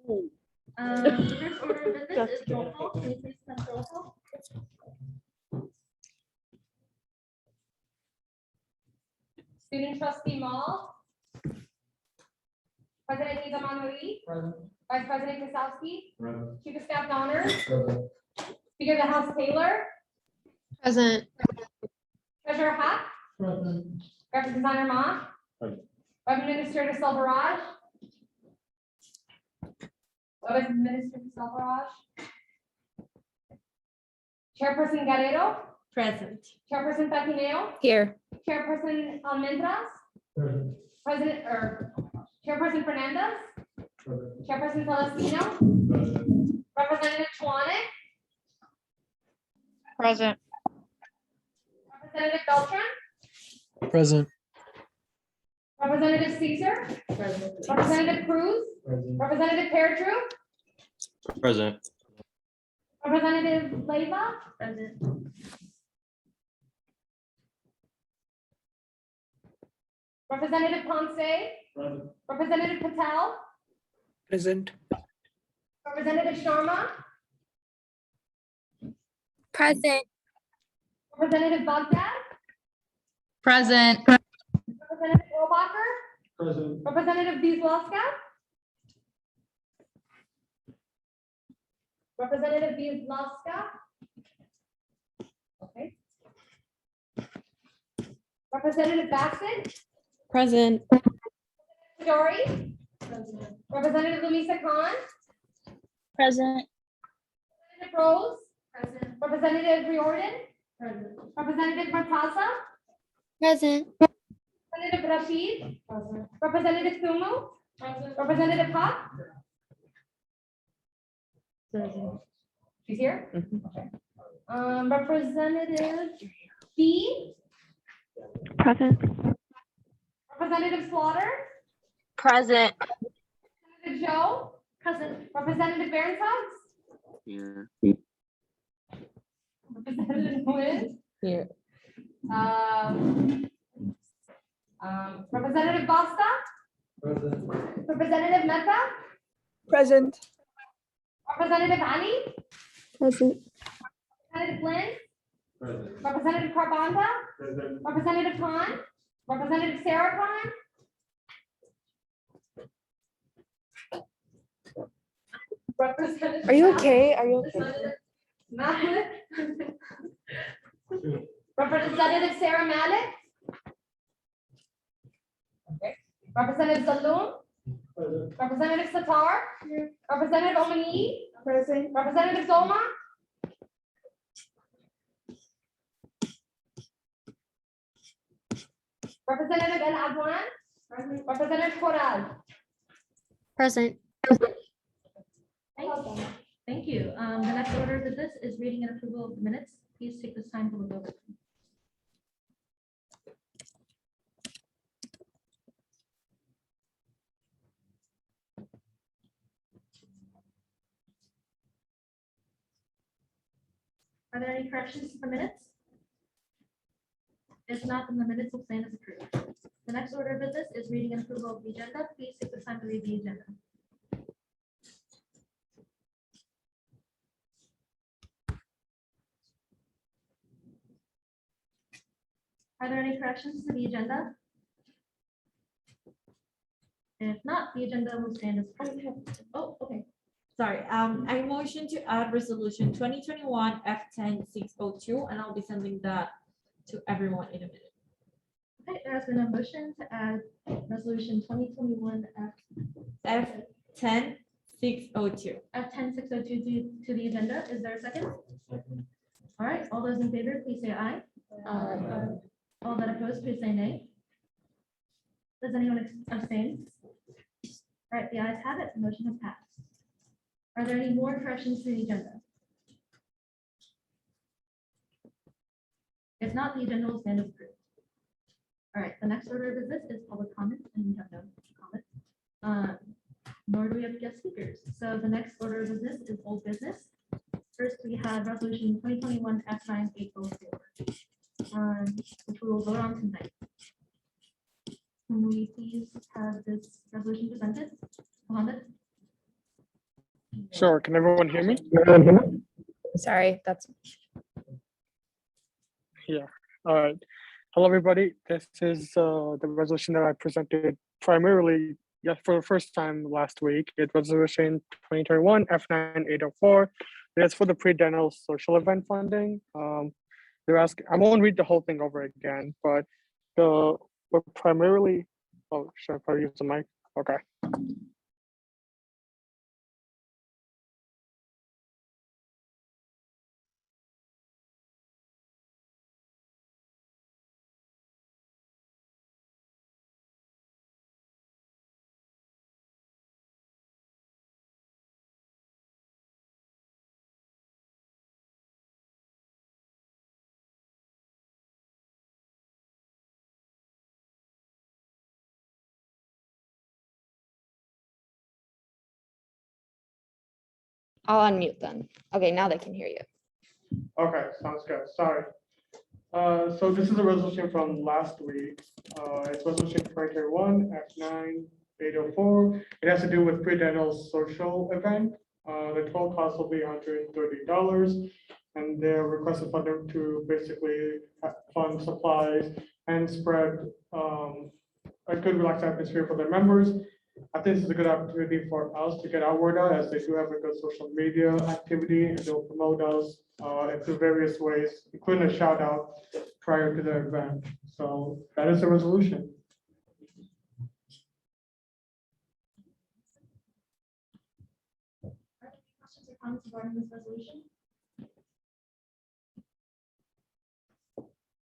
The first order of business is roll call. Can you please come to roll call? Student trustee Mall. President Izamanuri. Present. Vice President Kasowski. Present. Chief of Staff Donner. Present. Speaker of the House Taylor. Present. Treasurer Hack. Present. Graphic Designer Ma. Present. Web Administrator Selvaraj. Web Administrator Selvaraj. Chairperson Guerrero. Present. Chairperson Taquineo. Here. Chairperson Almendras. Present. President or Chairperson Fernandez. Present. Chairperson Celestino. Present. Representative Chwanek. Present. Representative Beltran. Present. Representative Caesar. Present. Representative Cruz. Present. Representative Peratru. Present. Representative Leyva. Present. Representative Ponce. Present. Representative Patel. Present. Representative Sharma. Present. Representative Baghdad. Present. Representative Robacher. Present. Representative Bizlowska. Representative Bizlowska. Okay. Representative Bassett. Present. Dory. Representative Lamisa Khan. Present. Representative Rose. Representative Riordan. Representative Matasa. Present. Representative Rashid. Representative Sumu. Representative Hawk. She's here? Okay. Representative B. Present. Representative Slaughter. Present. Representative Joe. Present. Representative Berenshoff. Here. Representative Nguyen. Here. Representative Basta. Present. Representative Mehta. Present. Representative Ali. Present. Representative Lynn. Present. Representative Carbanda. Present. Representative Khan. Representative Sarah Khan. Representative. Are you okay? Are you okay? Malik. Representative Sarah Malik. Okay. Representative Zaloom. Present. Representative Satar. Representative Omani. Present. Representative Zolma. Representative El Adwan. Representative Corral. Present. Thank you. The next order of business is reading and approval of the minutes. Please take this time to look over them. Are there any corrections to the minutes? If not, then the minutes will stand as approved. The next order of business is reading and approval of the agenda. Please take the time to read the agenda. Are there any corrections to the agenda? If not, the agenda will stand as approved. Oh, okay. Sorry, I motion to add resolution 2021 F10602, and I'll be sending that to everyone in a minute. Okay, there has been a motion to add resolution 2021 F10602. F10602 to the agenda. Is there a second? All right, all those in favor, please say aye. All that opposed, please say nay. Does anyone abstain? All right, the ayes have it. The motion has passed. Are there any more corrections to the agenda? If not, the agenda will stand as approved. All right, the next order of business is public comment, and we have no comment. Nor do we have guest speakers. So the next order of business is old business. First, we have resolution 2021 F9804, which we will vote on tonight. Can we please have this resolution presented? Mohammed? Sure. Can everyone hear me? Sorry, that's All right. Hello, everybody. This is the resolution that I presented primarily for the first time last week. It's resolution 2021 F9804. It's for the pre-dental social event funding. They're asking. I won't read the whole thing over again, but we're primarily. Oh, should I probably use the mic? Okay. I'll unmute them. Okay, now they can hear you. Okay, sounds good. Sorry. So this is a resolution from last week. It's resolution 2021 F9804. It has to do with pre-dental social event. The total cost will be $130, and they're requesting for them to basically fund supplies and spread a good relaxed atmosphere for their members. I think this is a good opportunity for us to get our word out, as they do have a good social media activity, and they'll promote us in various ways, including a shout out prior to the event. So that is a resolution. Are there any questions or comments regarding this resolution?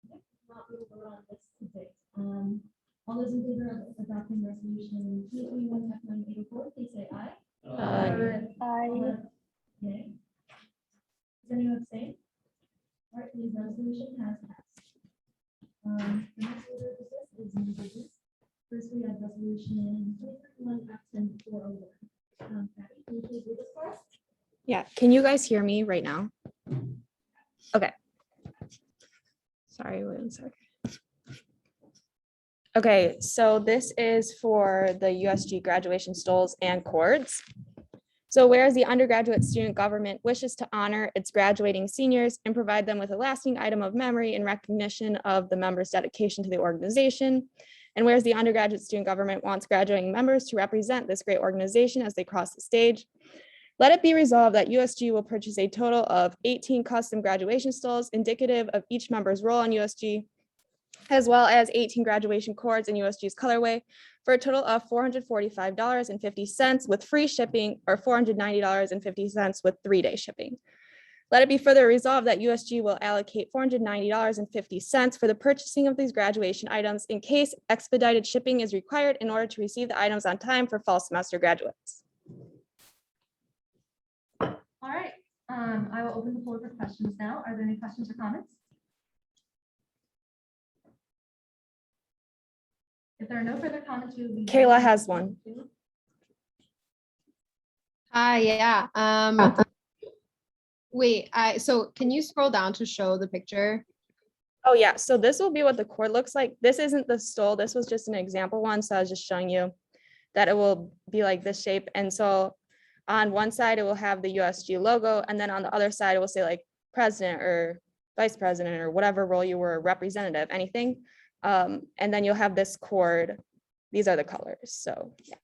Okay, not we will vote on this today. All those in favor of adopting resolution 2021 F9804, please say aye. Yay. Does anyone abstain? All right, the resolution has passed. The next order of business is new business. First, we have resolution 2021 F10401. Patty, can you please read this for us? Yeah, can you guys hear me right now? Okay. Sorry, wait one sec. Okay, so this is for the USG graduation stoles and cords. So whereas the undergraduate student government wishes to honor its graduating seniors and provide them with a lasting item of memory in recognition of the members' dedication to the organization, and whereas the undergraduate student government wants graduating members to represent this great organization as they cross the stage, let it be resolved that USG will purchase a total of 18 custom graduation stoles indicative of each member's role in USG, as well as 18 graduation cords in USG's colorway, for a total of $445.50 with free shipping, or $490.50 with 3-day shipping. Let it be further resolved that USG will allocate $490.50 for the purchasing of these graduation items in case expedited shipping is required in order to receive the items on time for fall semester graduates. All right, I will open the floor for questions now. Are there any questions or comments? If there are no further comments, we will be. Kayla has one. Hi, yeah. Wait, so can you scroll down to show the picture? Oh yeah, so this will be what the cord looks like. This isn't the stole. This was just an example one. So I was just showing you that it will be like this shape. And so on one side, it will have the USG logo. And then on the other side, it will say like president or vice president or whatever role you were, representative, anything. And then you'll have this cord. These are the colors. So yeah.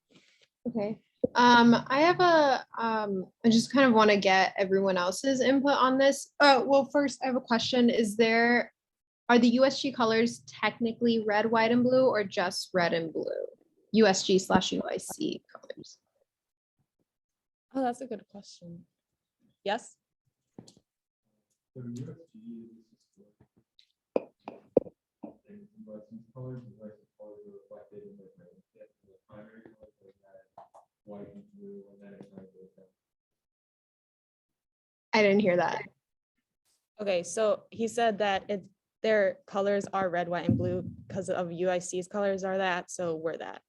Okay. I have I just kind of want to get everyone else's input on this. Well, first I have a question. Are the USG colors technically red, white, and blue, or just red and blue? USG/UIC colors. Oh, that's a good question. Yes. I didn't hear that. Okay, so he said that their colors are red, white, and blue because of UIC's colors are that, so we're that.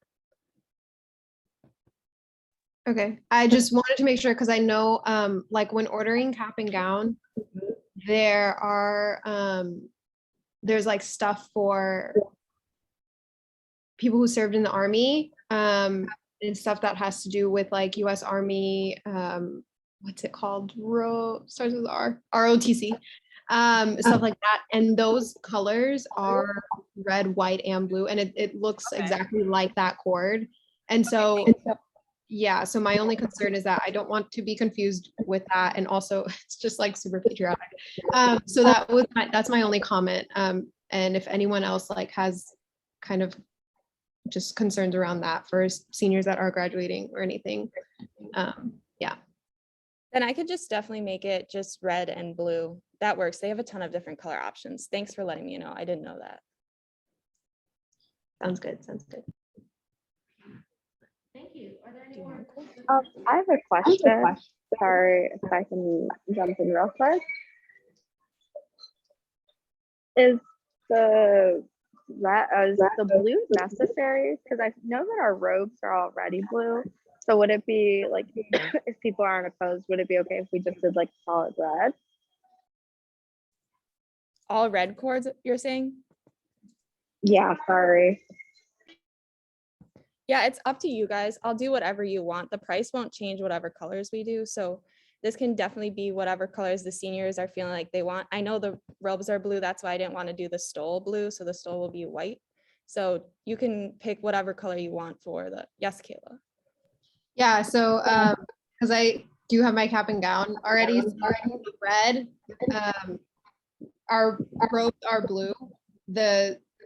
Okay, I just wanted to make sure because I know like when ordering cap and gown, there are there's like stuff for people who served in the Army and stuff that has to do with like US Army what's it called? Starts with R, ROTC, stuff like that. And those colors are red, white, and blue, and it looks exactly like that cord. And so, yeah, so my only concern is that I don't want to be confused with that. And also it's just like super patriotic. So that's my only comment. And if anyone else like has kind of just concerns around that for seniors that are graduating or anything. Yeah. Then I could just definitely make it just red and blue. That works. They have a ton of different color options. Thanks for letting me know. I didn't know that. Sounds good. Sounds good. Thank you. Are there any more questions? I have a question. Sorry if I can jump in real quick. Is the blue necessary? Because I know that our robes are already blue. So would it be like, if people aren't opposed, would it be okay if we just did like solid red? All red cords, you're saying? Yeah, sorry. Yeah, it's up to you guys. I'll do whatever you want. The price won't change whatever colors we do. So this can definitely be whatever colors the seniors are feeling like they want. I know the robes are blue. That's why I didn't want to do the stole blue. So the stole will be white. So you can pick whatever color you want for the, yes, Kayla. Yeah, so because I do have my cap and gown already, so the red, our robes are blue.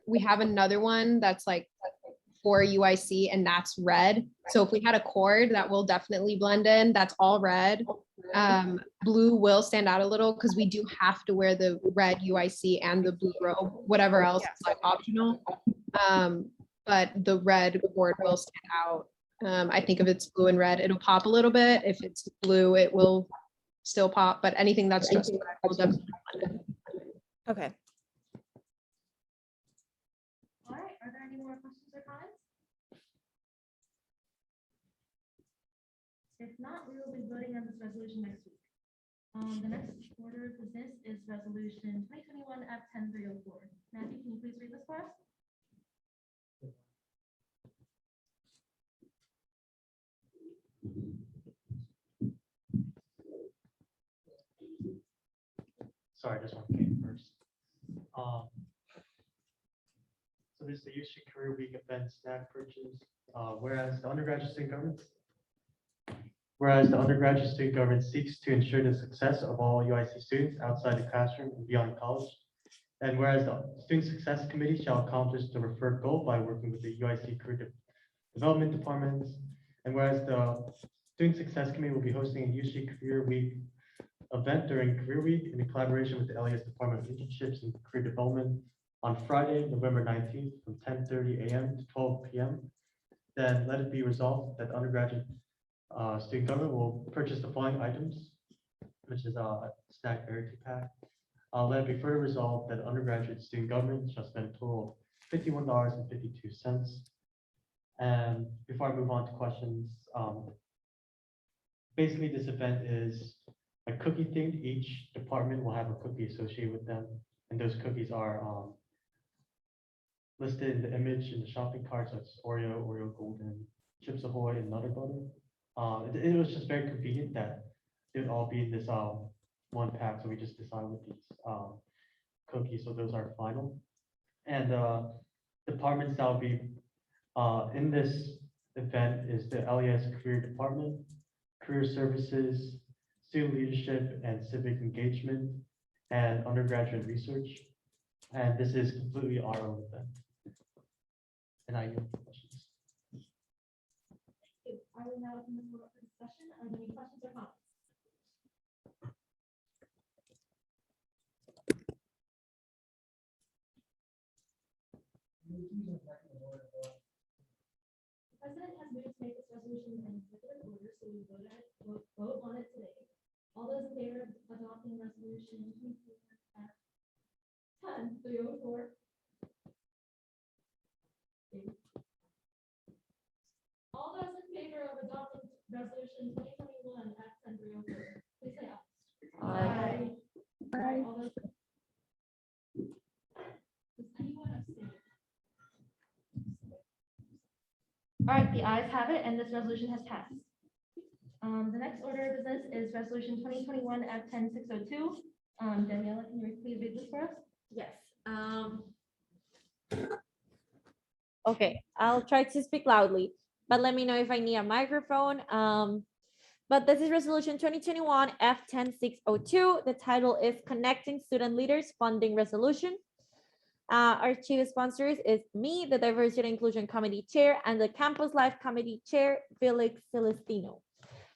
We have another one that's like for UIC and that's red. So if we had a cord, that will definitely blend in. That's all red. Blue will stand out a little because we do have to wear the red UIC and the blue robe, whatever else is like optional. But the red cord will stand out. I think if it's blue and red, it'll pop a little bit. If it's blue, it will still pop, but anything that's just red will definitely blend in. Okay. All right, are there any more questions or comments? If not, we will be voting on this resolution next week. The next order of business is resolution 2021 F10304. Matthew, can you please read this for us? Sorry, this one came first. So this is the USG Career Week event snack purchase. Whereas the undergraduate student government seeks to ensure the success of all UIC students outside the classroom and beyond college. And whereas the Student Success Committee shall accomplish the referred goal by working with the UIC Career Development Departments. And whereas the Student Success Committee will be hosting a USG Career Week event during Career Week in collaboration with the LES Department of Internships and Career Development on Friday, November 19th from 10:30 a.m. to 12 p.m. Then let it be resolved that the undergraduate student government will purchase the following items, which is a snack variety pack. Let it be further resolved that undergraduate student government shall spend a total of $51.52. And before I move on to questions, basically this event is a cookie themed. Each department will have a cookie associated with them, and those cookies are listed in the image in the shopping cart. So it's Oreo Golden, Chips Ahoy, and Nutter Butter. It was just very convenient that it would all be in this one pack. So we just decided with these cookies. So those are final. And departments that will be in this event is the LES Career Department, Career Services, Student Leadership and Civic Engagement, and Undergraduate Research. And this is completely our own event. And I yield the questions. I will now open the floor for discussion. Are there any questions or comments? The president has moved to make this resolution an executive order, so we vote on it today. All those in favor of adopting resolution 10-304? All those in favor of adopting resolution 2021 F10304, please say aye. Aye. All those. Does anyone abstain? All right, the ayes have it, and this resolution has passed. The next order of business is resolution 2021 F10602. Daniela, can you please read this for us? Yes. Okay, I'll try to speak loudly, but let me know if I need a microphone. But this is resolution 2021 F10602. The title is Connecting Student Leaders Funding Resolution. Our chief sponsors is me, the Diversity and Inclusion Committee Chair, and the Campus Life Committee Chair, Felix Celestino.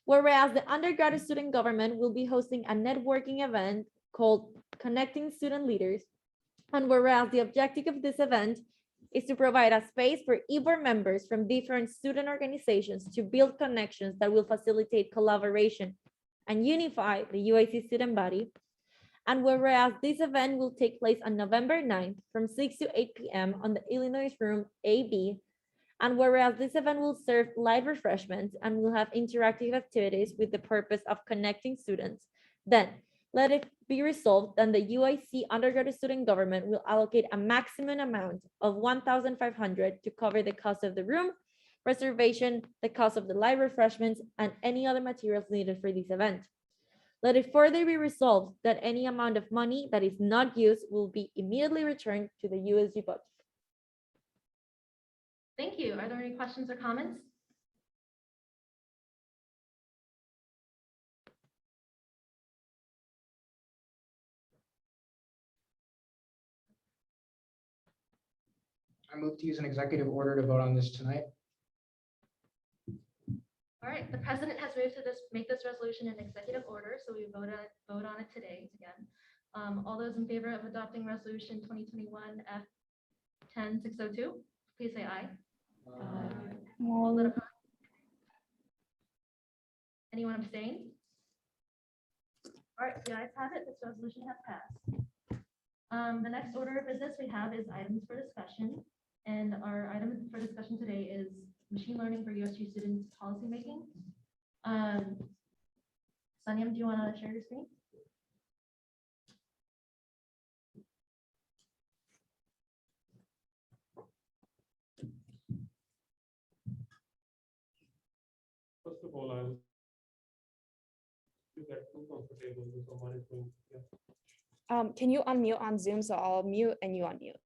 Whereas the undergraduate student government will be hosting a networking event called Connecting Student Leaders. And whereas the objective of this event is to provide a space for EBOR members from different student organizations to build connections that will facilitate collaboration and unify the UIC student body. And whereas this event will take place on November 9th from 6 to 8 p.m. on the Illinois Room AB, and whereas this event will serve light refreshments and will have interactive activities with the purpose of connecting students, then let it be resolved that the UIC undergraduate student government will allocate a maximum amount of $1,500 to cover the cost of the room, reservation, the cost of the light refreshments, and any other materials needed for this event. Let it further be resolved that any amount of money that is not used will be immediately returned to the USG budget. Thank you. Are there any questions or comments? I move to use an executive order to vote on this tonight. All right, the president has moved to make this resolution in executive order, so we vote on it today again. All those in favor of adopting resolution 2021 F10602, please say aye. All that opposed? Anyone abstain? All right, the ayes have it. This resolution has passed. The next order of business we have is items for discussion. And our item for discussion today is machine learning for USG students policymaking. Sanyam, do you want to share your screen? First of all, I'll get too comfortable with someone is going. Yeah. Can you unmute on Zoom? So I'll mute and you unmute.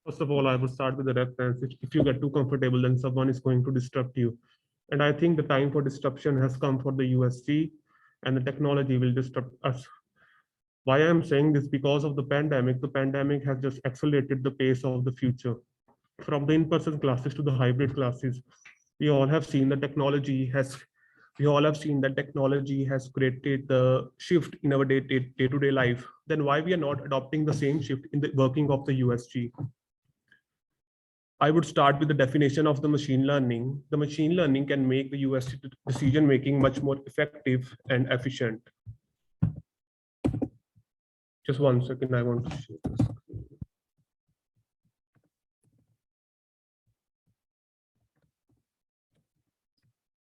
First of all, I would start with the reference. If you get too comfortable, then someone is going to disrupt you. And I think the time for disruption has come for the USG, and the technology will disrupt us. Why I'm saying this? Because of the pandemic has just accelerated the pace of the future. From the in-person classes to the hybrid classes, we all have seen that technology has created the shift in our day-to-day life. Then why we are not adopting the same shift in the working of the USG? I would start with the definition of the machine learning. The machine learning can make the USG decision making much more effective and efficient. Just 1 second, I want to share this.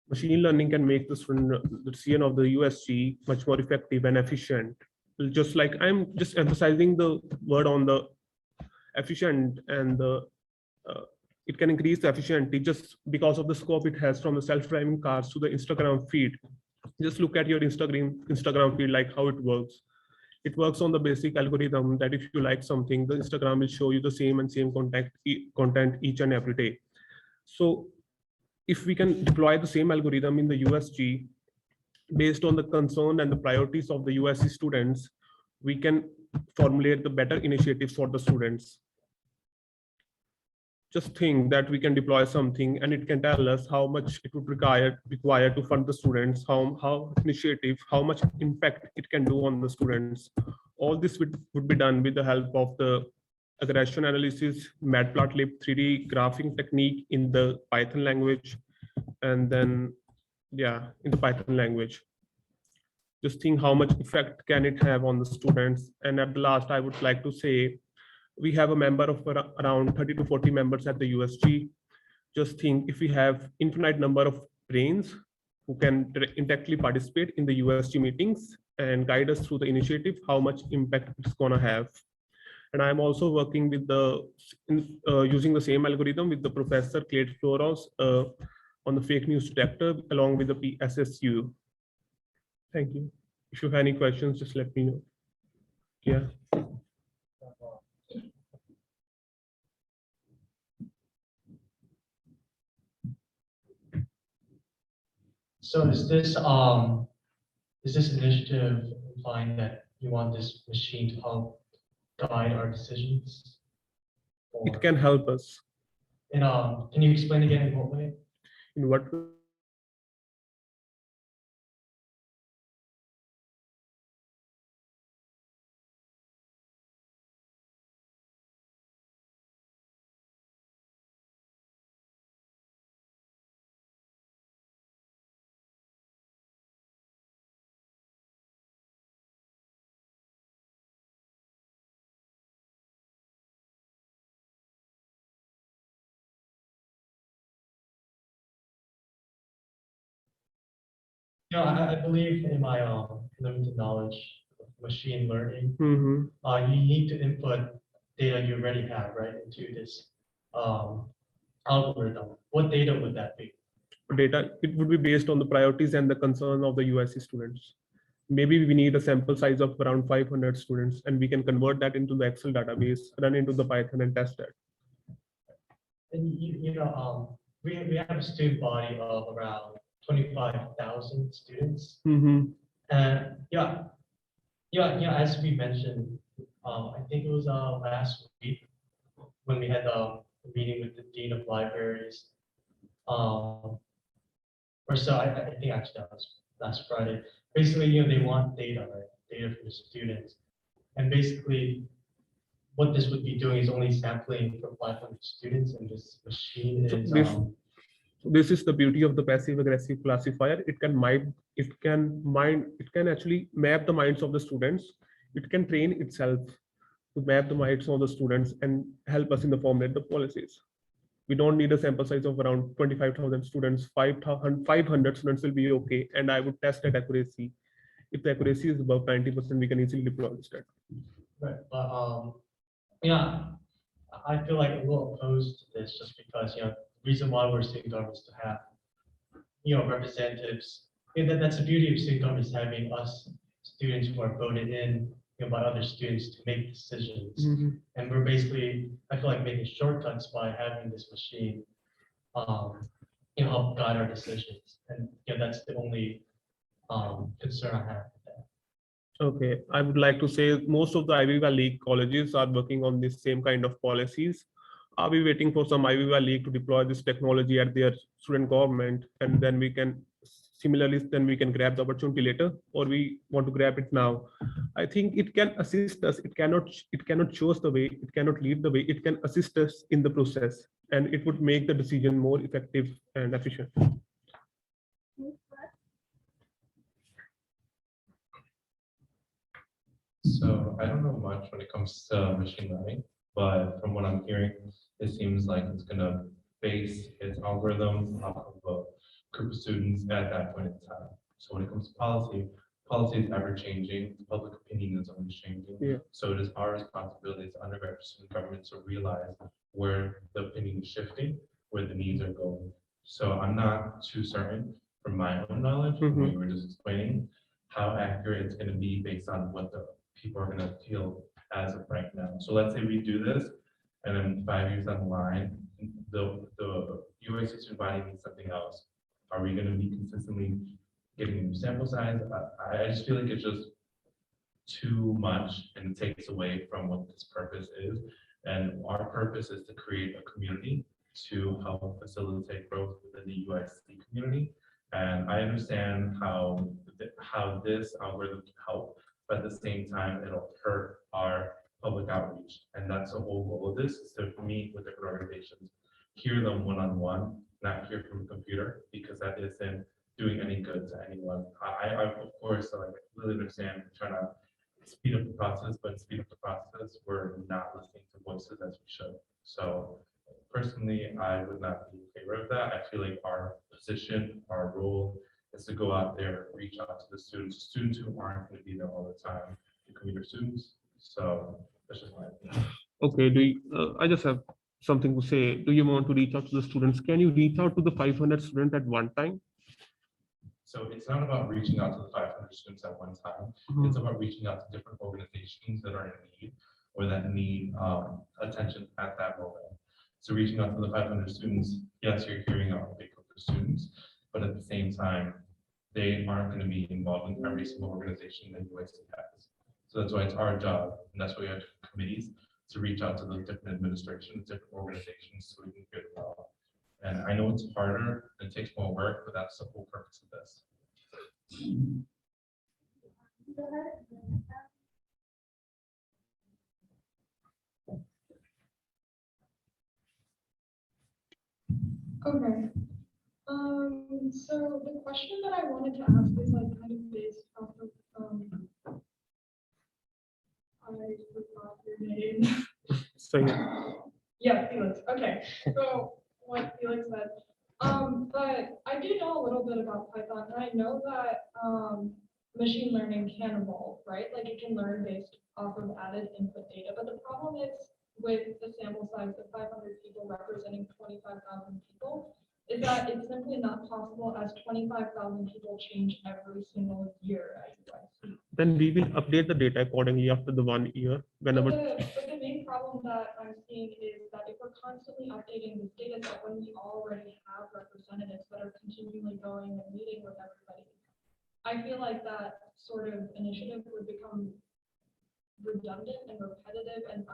Machine learning can make the decision of the USG much more effective and efficient. Just like I'm just emphasizing the word on the efficient, and it can increase the efficiency just because of the scope it has from the self-driving cars to the Instagram feed. Just look at your Instagram feed, like how it works. It works on the basic algorithm that if you like something, the Instagram will show you the same content each and every day. So if we can deploy the same algorithm in the USG based on the concern and the priorities of the USC students, we can formulate the better initiatives for the students. Just think that we can deploy something and it can tell us how much it would require to fund the students, how much impact it can do on the students. All this would be done with the help of the aggression analysis, matplotlib 3D graphing technique in the Python language, and then in the Python language. Just think how much effect can it have on the students. And at the last, I would like to say, we have a member of around 30 to 40 members at the USG. Just think if we have infinite number of brains who can indirectly participate in the USG meetings and guide us through the initiative, how much impact it's gonna have. And I'm also working with using the same algorithm with the Professor Kate Floros, on the fake news detector along with the PSSU. Thank you. If you have any questions, just let me know. Yeah. So is this initiative implying that you want this machine to help guide our decisions? It can help us. And can you explain again in what way? In what way? I believe in my limited knowledge of machine learning. Mhm. You need to input data you already have, right, into this algorithm. What data would that be? Data, it would be based on the priorities and the concern of the USC students. Maybe we need a sample size of around 500 students, and we can convert that into the Excel database, run into the Python and test that. And we have a student body of around 25,000 students. Mhm. And as we mentioned, I think it was last week when we had a meeting with the dean of libraries. Or so I think actually that was last Friday. Basically, they want data, right? Data for the students. And basically, what this would be doing is only sampling for 500 students, and this machine So is this is the beauty of the passive aggressive classifier. It can actually map the minds of the students. It can train itself to map the minds of the students and help us in the formulate the policies. We don't need a sample size of around 25,000 students. 500 students will be okay. And I would test that accuracy. If the accuracy is above 90%, we can easily deploy this data. right. But I feel like a little opposed to this just because the reason why we're student government is to have representatives. That's the beauty of student government, is having us students who are voted in by other students to make decisions. Mhm. And we're basically, I feel like, making shortcuts by having this machine help guide our decisions. And that's the only concern I have with that. Okay, I would like to say most of the Ivy League colleges are working on this same kind of policies. Are we waiting for some Ivy League to deploy this technology at their student government, and then we can grab the opportunity later, or we want to grab it now? I think it can assist us. It cannot show us the way. It cannot lead the way. It can assist us in the process, and it would make the decision more effective and efficient. So I don't know much when it comes to machine learning, but from what I'm hearing, it seems like it's gonna base its algorithm off of a group of students at that point in time. So when it comes to policy is ever changing, public opinion is always changing. Yeah. So it is our responsibility as undergraduate student government to realize where the opinion is shifting, where the needs are going. So I'm not too certain from my own knowledge, from what you were just explaining, how accurate it's gonna be based on what the people are gonna feel as of right now. So let's say we do this, and then 5 years down the line, the USC student body needs something else. Are we gonna be consistently getting a new sample size? I just feel like it's just too much, and it takes away from what this purpose is. And our purpose is to create a community to help facilitate growth within the USC community. And I understand how this algorithm can help, but at the same time, it'll hurt our public outreach. And that's the whole goal of this, is to meet with different organizations, hear them one-on-one, not hear from a computer, because that isn't doing any good to anyone. I of course, like, really understand trying to speed up the process, but speed up the process, we're not listening to voices as we should. So personally, I would not be in favor of that. I feel like our position, our role is to go out there, reach out to the students who aren't going to be there all the time, the commuter students. So that's just my opinion. Okay, I just have something to say, do you want to reach out to the students? Can you reach out to the 500 students at one time? So it's not about reaching out to the 500 students at one time. It's about reaching out to different organizations that are in need or that need attention at that moment. So reaching out to the 500 students, yes, you're hearing out a big group of students, but at the same time, they aren't going to be involved in every single organization that UIC has. So that's why it's our job, and that's why we have committees to reach out to those different administrations, different organizations, so we can get involved. And I know it's harder, it takes more work, but that's the whole purpose of this. Okay. So the question that I wanted to ask is like kind of based off of, I forgot your name. Yeah, Felix. Okay. So what Felix said. But I do know a little bit about Python, and I know that machine learning can evolve, right? Like it can learn based off of added input data. But the problem is with the sample size of 500 people representing 25,000 people, is that it's simply not possible as 25,000 people change every single year at UIC. Then we will update the data accordingly after the 1 year, whenever. But the main problem that I'm seeing is that if we're constantly updating this data set when we already have representatives that are continually going and meeting with everybody, I feel like that sort of initiative would become redundant and repetitive and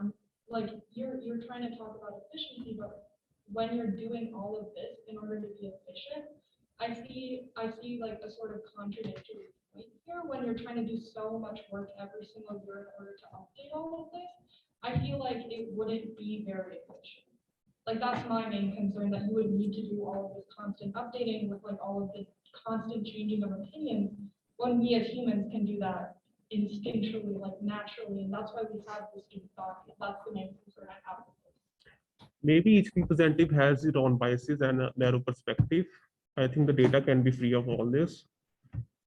like you're trying to talk about efficiency, but when you're doing all of this in order to be efficient, I see like a sort of contradictory point here when you're trying to do so much work every single year in order to update all of this. I feel like it wouldn't be very efficient. Like that's my main concern, that you would need to do all of this constant updating with like all of the constant changing of opinions when we as humans can do that instinctually, like naturally, and that's why we have the student document. That's the main concern I have. Maybe each representative has its own biases and a narrow perspective. I think the data can be free of all this.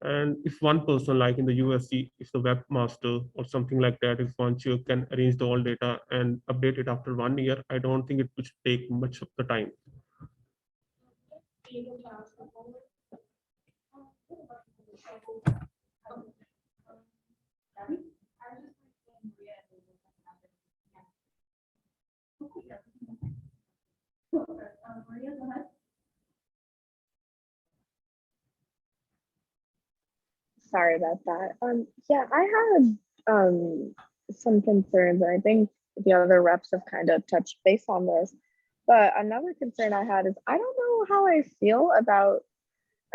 And if one person, like in the USC, if the webmaster or something like that, if one chair can arrange the all data and update it after 1 year, I don't think it would take much of the time. Maria, go ahead. Sorry about that. Yeah, I had some concerns, and I think the other reps have kind of touched base on this. But another concern I had is I don't know how I feel about,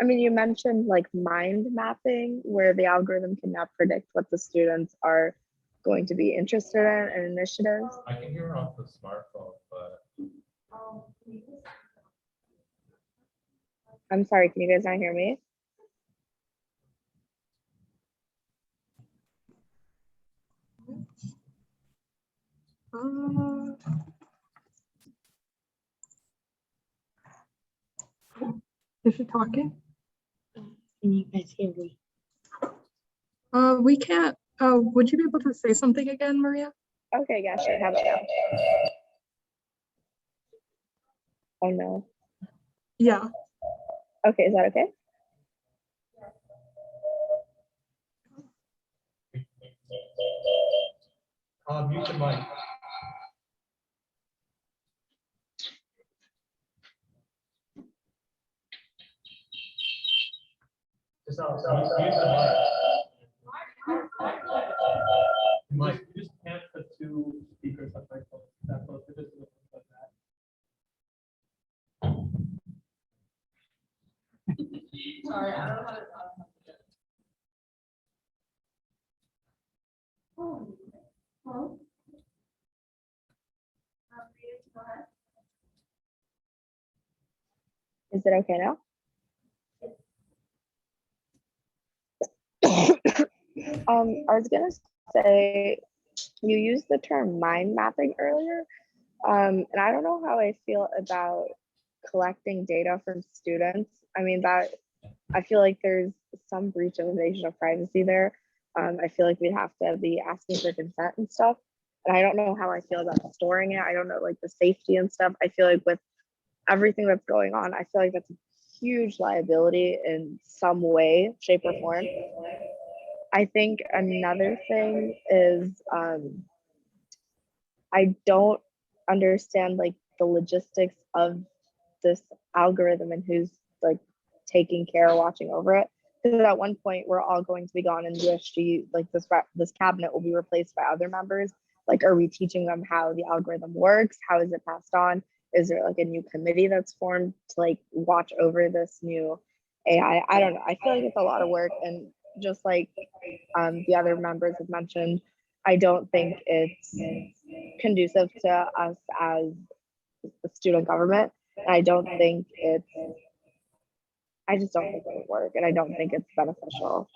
I mean, you mentioned like mind mapping, where the algorithm can now predict what the students are going to be interested in and initiatives. I can hear off the smartphone, but I'm sorry, can you guys not hear me? Is she talking? Can you guys hear me? We can't. Would you be able to say something again, Maria? Okay, yeah, sure. How about now? Oh no. Yeah. Okay, is that okay? mute your mic. Just mute the mic. You just can't put two speakers up like that close. It just looks like that. Sorry, I don't know how to talk. Hello? Go ahead. Is it okay now? I was gonna say, you used the term mind mapping earlier, and I don't know how I feel about collecting data from students. I mean, that I feel like there's some breach of invasion of privacy there. I feel like we'd have to be asking for consent and stuff. And I don't know how I feel about storing it. I don't know like the safety and stuff. I feel like with everything that's going on, I feel like that's a huge liability in some way, shape, or form. I think another thing is I don't understand like the logistics of this algorithm and who's like taking care, watching over it. Because at one point we're all going to be gone, and USG, like this cabinet will be replaced by other members. Like, are we teaching them how the algorithm works? How is it passed on? Is there like a new committee that's formed to like watch over this new AI? I don't know. I feel like it's a lot of work, and just like the other members have mentioned, I don't think it's conducive to us as the student government. I don't think I just don't think it would work, and I don't think it's beneficial.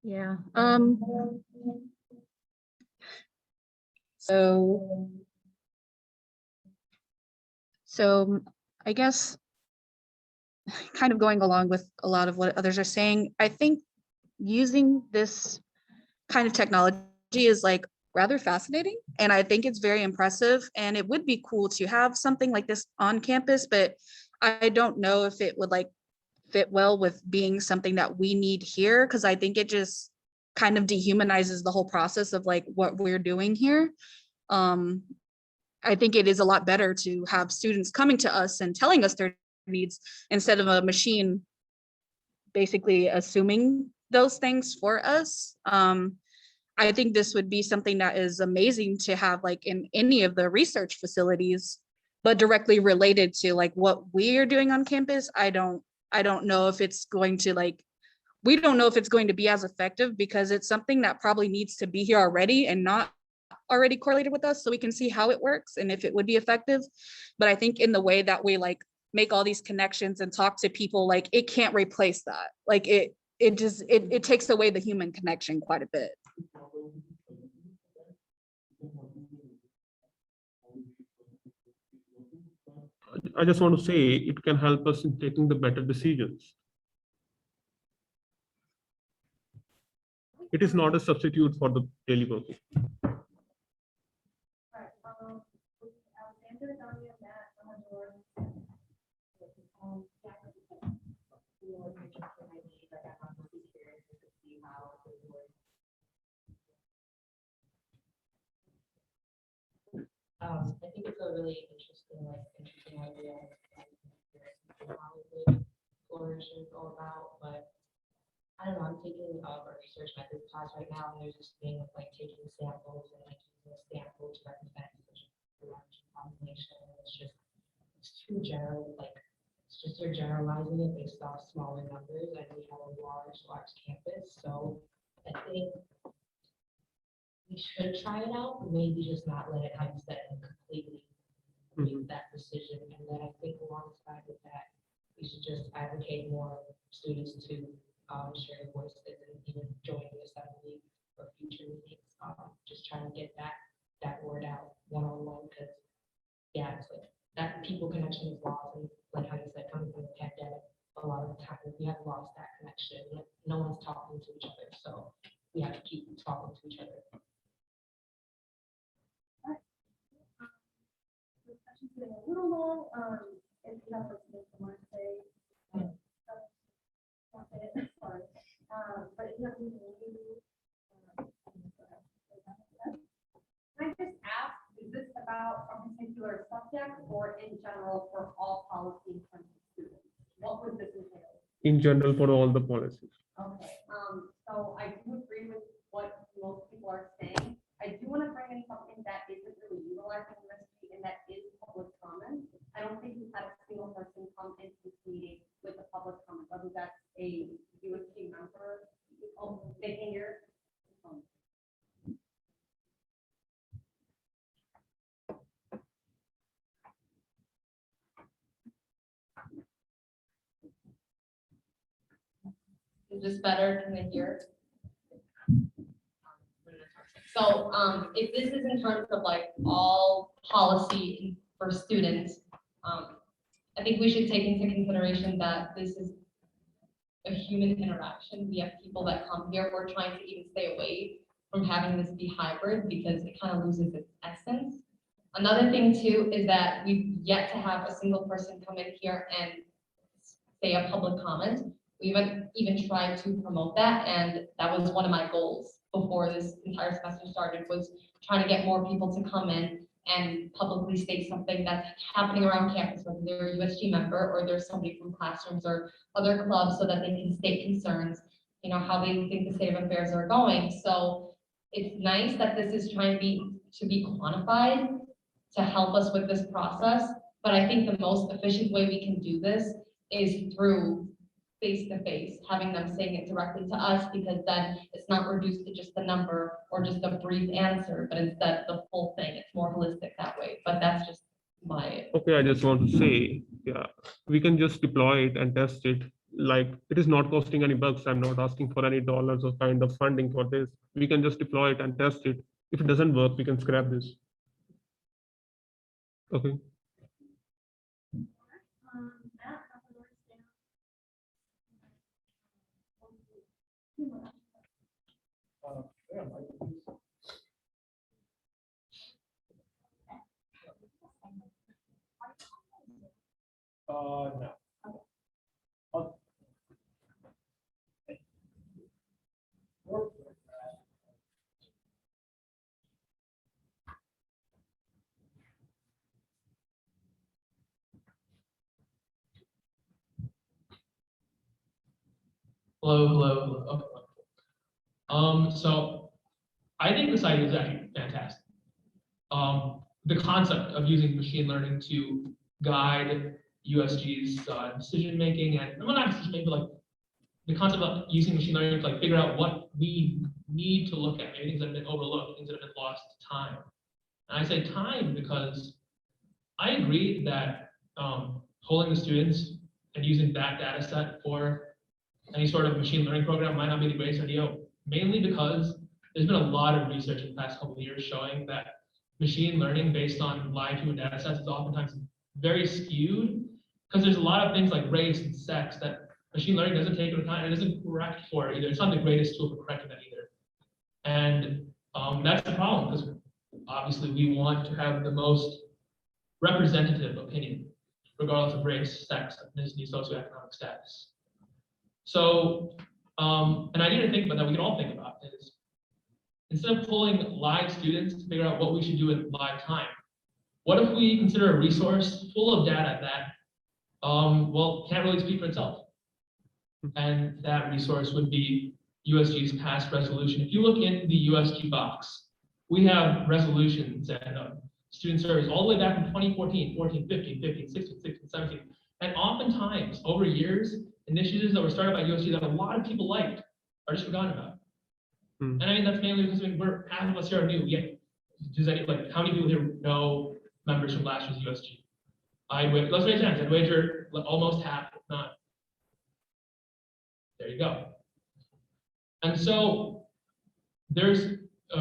Yeah. So I guess kind of going along with a lot of what others are saying, I think using this kind of technology is like rather fascinating, and I think it's very impressive, and it would be cool to have something like this on campus, but I don't know if it would like fit well with being something that we need here, because I think it just kind of dehumanizes the whole process of like what we're doing here. I think it is a lot better to have students coming to us and telling us their needs instead of a machine basically assuming those things for us. I think this would be something that is amazing to have like in any of the research facilities, but directly related to like what we're doing on campus. I don't know if it's going to like, we don't know if it's going to be as effective, because it's something that probably needs to be here already and not already correlated with us, so we can see how it works and if it would be effective. But I think in the way that we like make all these connections and talk to people, like it can't replace that. Like it just it takes away the human connection quite a bit. I just want to say it can help us in taking the better decisions. It is not a substitute for the daily working. I think it's a really interesting idea. How it would flourish and go about, but I don't know, I'm taking a research methods class right now, and there's this thing of like taking samples and like using a sample to represent such a large population, and it's too general, like it's just you're generalizing it based off smaller numbers, and we have a large campus, so I think we should try it out, maybe just not let it have set and completely make that decision. And then I think alongside with that, we should just advocate more students to share their voices and even join the assembly for future meetings. Just trying to get that word out one-on-one, because yeah, it's like that people connection is lost, and like how you said, coming from the pandemic, a lot of the time we have lost that connection. Like, no one's talking to each other, so we have to keep talking to each other. Getting a little long, if you have something you want to say. Sorry. But if you have anything new. Can I just ask, is this about a particular subject or in general for all policy and students? What would this entail? In general, for all the policies. Okay, so I do agree with what most people are saying. I do want to bring in something that isn't really utilizing USG, and that is public comment. I don't think we've had a single person come into this meeting with a public comment, whether that's a USG member. Oh, they can hear. Is this better? Can they hear? So if this is in terms of like all policy for students, I think we should take into consideration that this is a human interaction. We have people that come here. We're trying to even stay away from having this be hybrid because it kind of loses its essence. Another thing too is that we've yet to have a single person come in here and say a public comment. We haven't even tried to promote that, and that was one of my goals before this entire semester started, was trying to get more people to come in and publicly state something that's happening around campus, whether they're a USG member or there's somebody from classrooms or other clubs, so that they can state concerns, you know, how they think the state of affairs are going. So it's nice that this is trying to be quantified to help us with this process. But I think the most efficient way we can do this is through face-to-face, having them saying it directly to us, because then it's not reduced to just the number or just a brief answer, but instead the full thing. It's more holistic that way, but that's just my. Okay, I just want to say, yeah, we can just deploy it and test it. Like, it is not costing any bucks. I'm not asking for any dollars or kind of funding for this. We can just deploy it and test it. If it doesn't work, we can scrap this. Okay. No. Hello, hello, hello. Okay. So I think this idea is actually fantastic. The concept of using machine learning to guide USG's decision making, and well, not decision making, but like the concept of using machine learning to like figure out what we need to look at, maybe things that have been overlooked, things that have been lost to time. And I say time because I agree that polling the students and using that data set for any sort of machine learning program might not be the greatest idea, mainly because there's been a lot of research in the past couple of years showing that machine learning based on live human data sets is oftentimes very skewed, because there's a lot of things like race and sex that machine learning doesn't take into account and it doesn't correct for either. It's not the greatest tool for correcting that either. And that's the problem, because obviously we want to have the most representative opinion, regardless of race, sex, ethnicity, socioeconomic status. So an idea to think about that we can all think about is, instead of pulling live students to figure out what we should do in live time, what if we consider a resource full of data that, well, can't really speak for itself? And that resource would be USG's past resolution. If you look in the USG box, we have resolutions and student surveys all the way back from 2014, 14, 15, 15, 16, 16, 17. And oftentimes, over years, initiatives that were started by USG that a lot of people liked are just forgotten about. And I mean, that's mainly because we're half of us here are new. Does any, like, how many people here know members from last year's USG? Let's raise hands. I'd wager almost half, if not. There you go. And so there's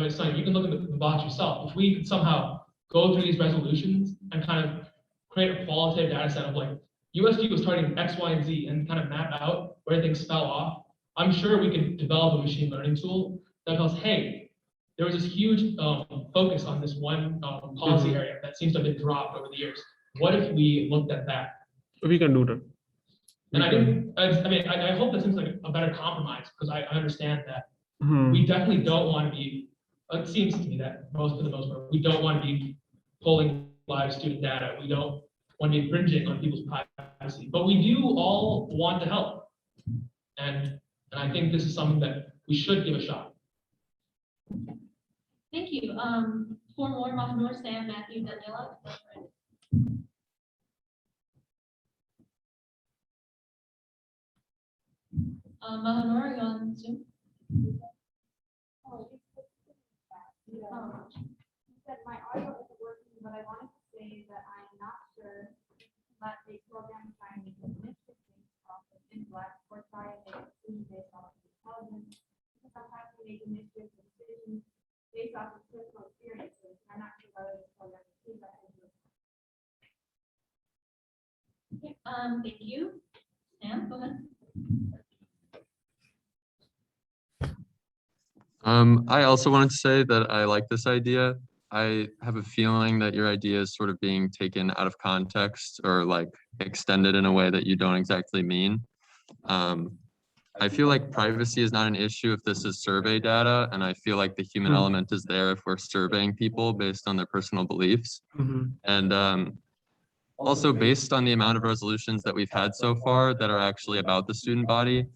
something you can look at the box yourself. If we could somehow go through these resolutions and kind of create a qualitative data set of like USG was targeting X, Y, and Z and kind of map out where things fell off, I'm sure we could develop a machine learning tool that tells, hey, there was this huge focus on this one policy area that seems to have been dropped over the years. What if we looked at that? We can do that. And I hope that seems like a better compromise, because I understand that Hmm. we definitely don't want to be, it seems to me that for the most part, we don't want to be pulling live student data. We don't want to be infringing on people's privacy, but we do all want to help. And I think this is something that we should give a shot. Thank you. 4 more, Mahanur, Sam, Matthew, Daniela. Mahanur, are you on Zoom? My audio isn't working, but I wanted to say that I'm not sure that a program trying to finish the things off in black or try and make it based on making mischievous decisions based off of personal experiences. I'm not sure whether this program sees that. Thank you. Sam, go ahead. I also wanted to say that I like this idea. I have a feeling that your idea is sort of being taken out of context or like extended in a way that you don't exactly mean. I feel like privacy is not an issue if this is survey data, and I feel like the human element is there if we're surveying people based on their personal beliefs. And also based on the amount of resolutions that we've had so far that are actually about the student body,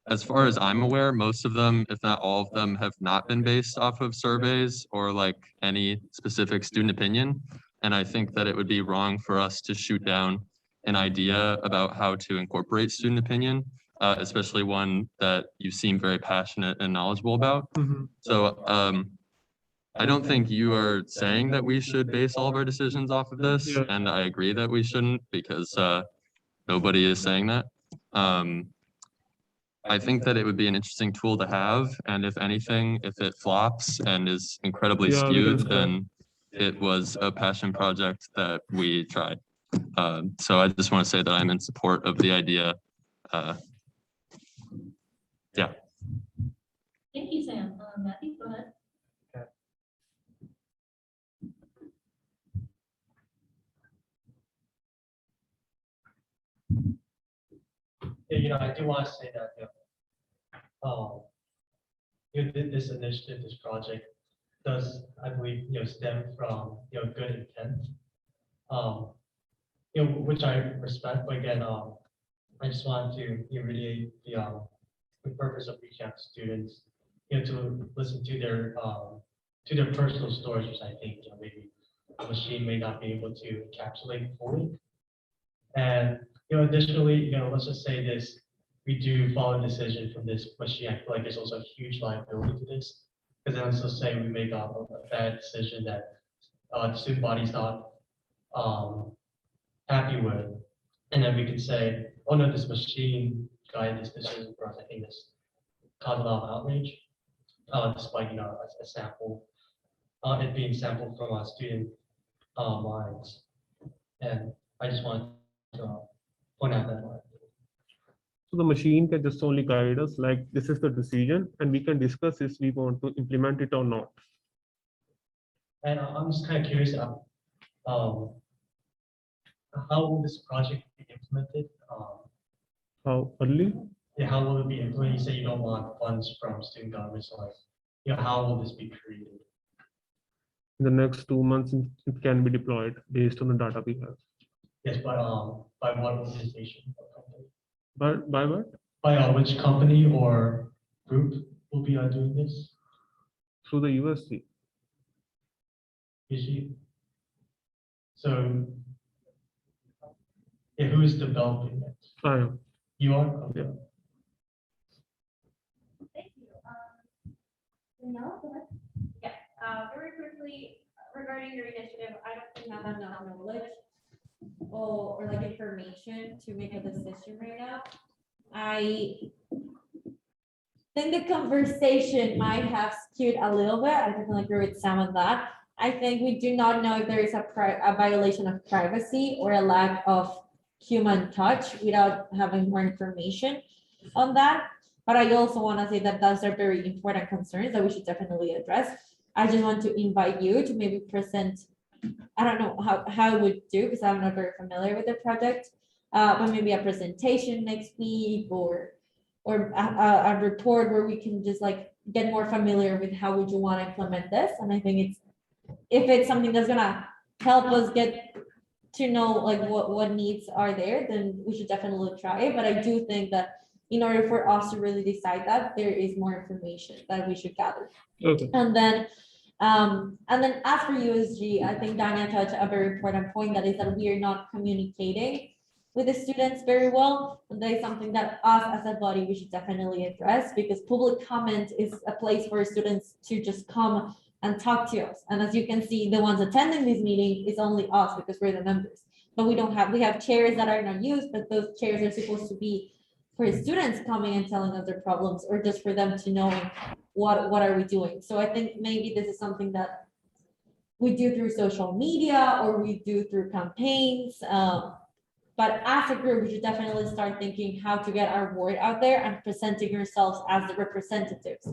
as far as I'm aware, most of them, if not all of them, have not been based off of surveys or like any specific student opinion. And I think that it would be wrong for us to shoot down an idea about how to incorporate student opinion, especially one that you seem very passionate and knowledgeable about. So I don't think you are saying that we should base all of our decisions off of this, and I agree that we shouldn't because nobody is saying that. I think that it would be an interesting tool to have, and if anything, if it flops and is incredibly Yeah, we can skewed, scrap. then it was a passion project that we tried. So I just want to say that I'm in support of the idea. Yeah. Thank you, Sam. Matthew, go ahead. Yeah, I do want to say that, this initiative, this project does, I believe, stem from, good intent. Which I respect, but again, I just want to reiterate the purpose of reaching out to students, to listen to their personal stories, which I think, maybe a machine may not be able to encapsulate fully. And, additionally, let's just say this, we do follow a decision from this machine. I feel like there's also a huge liability to this. Because then let's just say we make a bad decision that the student body's not happy with. And then we could say, oh no, this machine guided this decision for us. I think this caused a lot of outrage, despite, a sample, it being sampled from our student minds. And I just want to point out that. So the machine can just only guide us, like this is the decision, and we can discuss if we want to implement it or not. And I'm just kind of curious, how will this project be implemented? How early? Yeah, how will it be implemented? You say you don't want funds from student government, so like, how will this be created? In the next 2 months, it can be deployed based on the data we have. Yes, but by what organization or company? By what? By which company or group will be doing this? Through the USG. USG. So, yeah, who is developing it? I am. You are? Okay. Yeah. Thank you. Daniela, go ahead. Yes, very quickly regarding your initiative, I don't think I have enough knowledge or like information to make a decision right now. I think the conversation might have skewed a little bit. I definitely agree with some of that. I think we do not know if there is a violation of privacy or a lack of human touch without having more information on that. But I also want to say that those are very important concerns that we should definitely address. I just want to invite you to maybe present, I don't know how I would do because I'm not very familiar with the project, but maybe a presentation next week or a report where we can just like get more familiar with how would you want to implement this. And I think if it's something that's gonna help us get to know like what needs are there, then we should definitely try it. But I do think that in order for us to really decide that, there is more information that we should gather. Okay. And then as for USG, I think Dania touched a very important point, that is that we are not communicating with the students very well. And that is something that us as a body, we should definitely address, because public comment is a place for students to just come and talk to us. And as you can see, the ones attending this meeting is only us because we're the members. But we have chairs that are not used, but those chairs are supposed to be for students coming and telling us their problems, or just for them to knowing what are we doing. So I think maybe this is something that we do through social media or we do through campaigns. But as a group, we should definitely start thinking how to get our word out there and presenting ourselves as the representatives.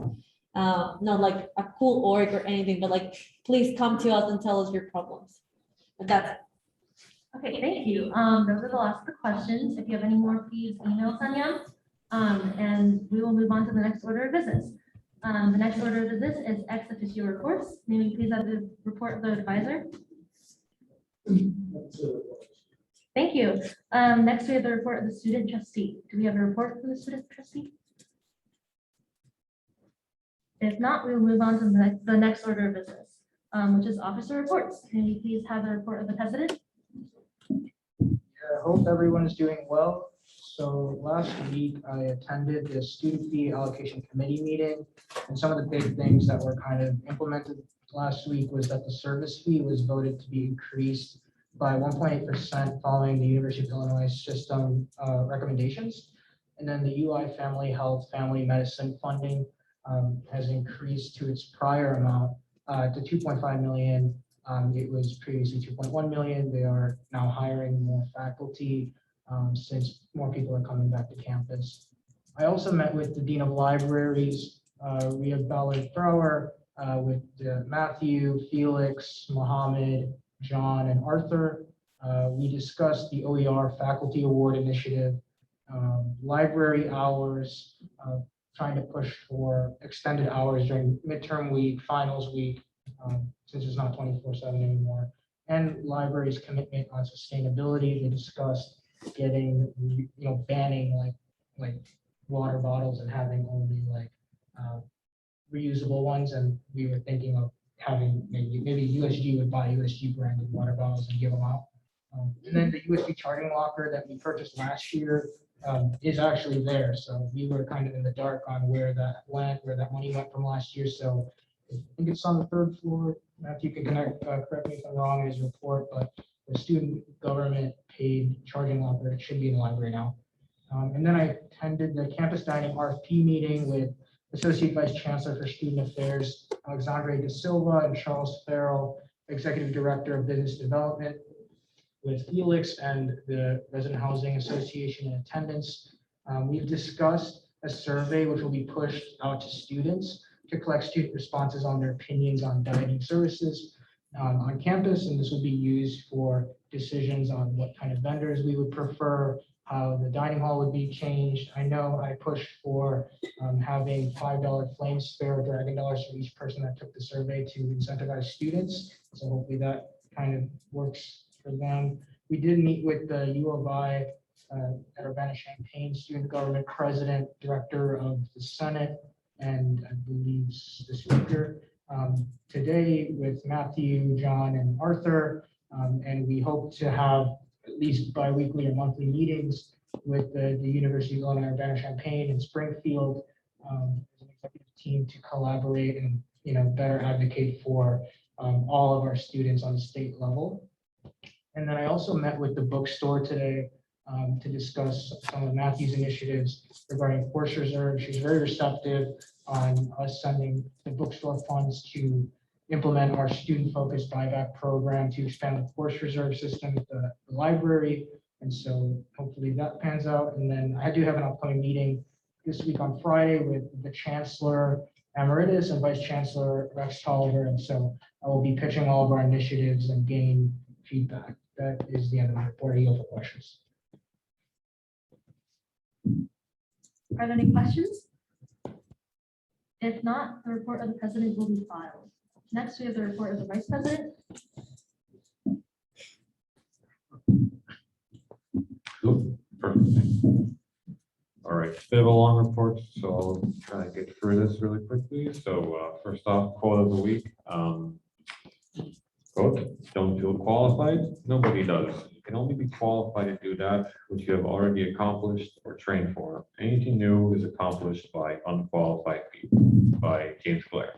Not like a cool org or anything, but like, please come to us and tell us your problems. But that's it. Okay, thank you. Those are the last of the questions. If you have any more, please email Tanya. And we will move on to the next order of business. The next order of business is ex officio reports. May we please have the report of the advisor? Thank you. Next, we have the report of the student trustee. Do we have a report from the student trustee? If not, we will move on to the next order of business, which is officer reports. Can you please have the report of the president? I hope everyone is doing well. So last week I attended the student fee allocation committee meeting, and some of the big things that were kind of implemented last week was that the service fee was voted to be increased by 1.8% following the University of Illinois system recommendations. And then the UI Family Health Family Medicine funding has increased to its prior amount to 2.5 million. It was previously 2.1 million. They are now hiring more faculty since more people are coming back to campus. I also met with the Dean of Libraries, Ria Ballard-Brower, with Matthew, Felix, Mohammed, John, and Arthur. We discussed the OER Faculty Award Initiative, library hours, trying to push for extended hours during midterm week, finals week, since it's not 24/7 anymore, and library's commitment on sustainability. They discussed getting, banning like water bottles and having only like reusable ones. And we were thinking of having maybe USG would buy USG branded water bottles and give them out. And then the USB charging locker that we purchased last year is actually there. So we were kind of in the dark on where that went, where that money went from last year. So I think it's on the 3rd floor. Matthew can correct me if I'm wrong in his report, but the student government paid charging locker, it should be in the library now. And then I attended the campus dining RFP meeting with Associate Vice Chancellor for Student Affairs, Alexandre De Silva, and Charles Farrell, Executive Director of Business Development, with Felix and the Resident Housing Association in attendance. We've discussed a survey which will be pushed out to students to collect student responses on their opinions on dining services on campus, and this will be used for decisions on what kind of vendors we would prefer, how the dining hall would be changed. I know I pushed for having $5 flame spare Dragon dollars for each person that took the survey to incentivize students. So hopefully that kind of works for them. We did meet with the U of I at Urbana-Champaign Student Government President, Director of the Senate, and I believe the Speaker today with Matthew, John, and Arthur. And we hope to have at least bi-weekly or monthly meetings with the University of Illinois Urbana-Champaign and Springfield as an executive team to collaborate and better advocate for all of our students on the state level. And then I also met with the bookstore today to discuss some of Matthew's initiatives regarding course reserve. She's very receptive on us sending the bookstore funds to implement our student-focused buyback program to expand the course reserve system at the library. And so hopefully that pans out. And then I do have an upcoming meeting this week on Friday with the Chancellor Emeritus and Vice Chancellor Rex Tolliver. And so I will be pitching all of our initiatives and gain feedback. That is the end of my report. I yield for questions. Are there any questions? If not, the report of the president will be filed. Next, we have the report of the vice president. Cool. Perfect. All right, bit of a long report, so I'll try to get through this really quickly. So first off, quote of the week. Quote, don't feel qualified? Nobody does. You can only be qualified to do that which you have already accomplished or trained for. Anything new is accomplished by unqualified people, by James Blair.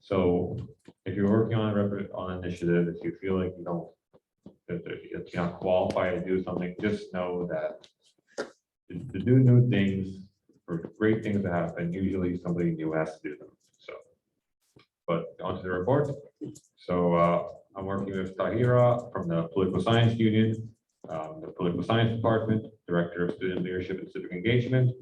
So if you're working on an initiative, if you feel like if you're not qualified to do something, just know that to do new things, for great things to happen, usually somebody new has to do them, so. But onto the report. So I'm working with Tahira from the Political Science Union, the Political Science Department, Director of Student Leadership and Civic Engagement,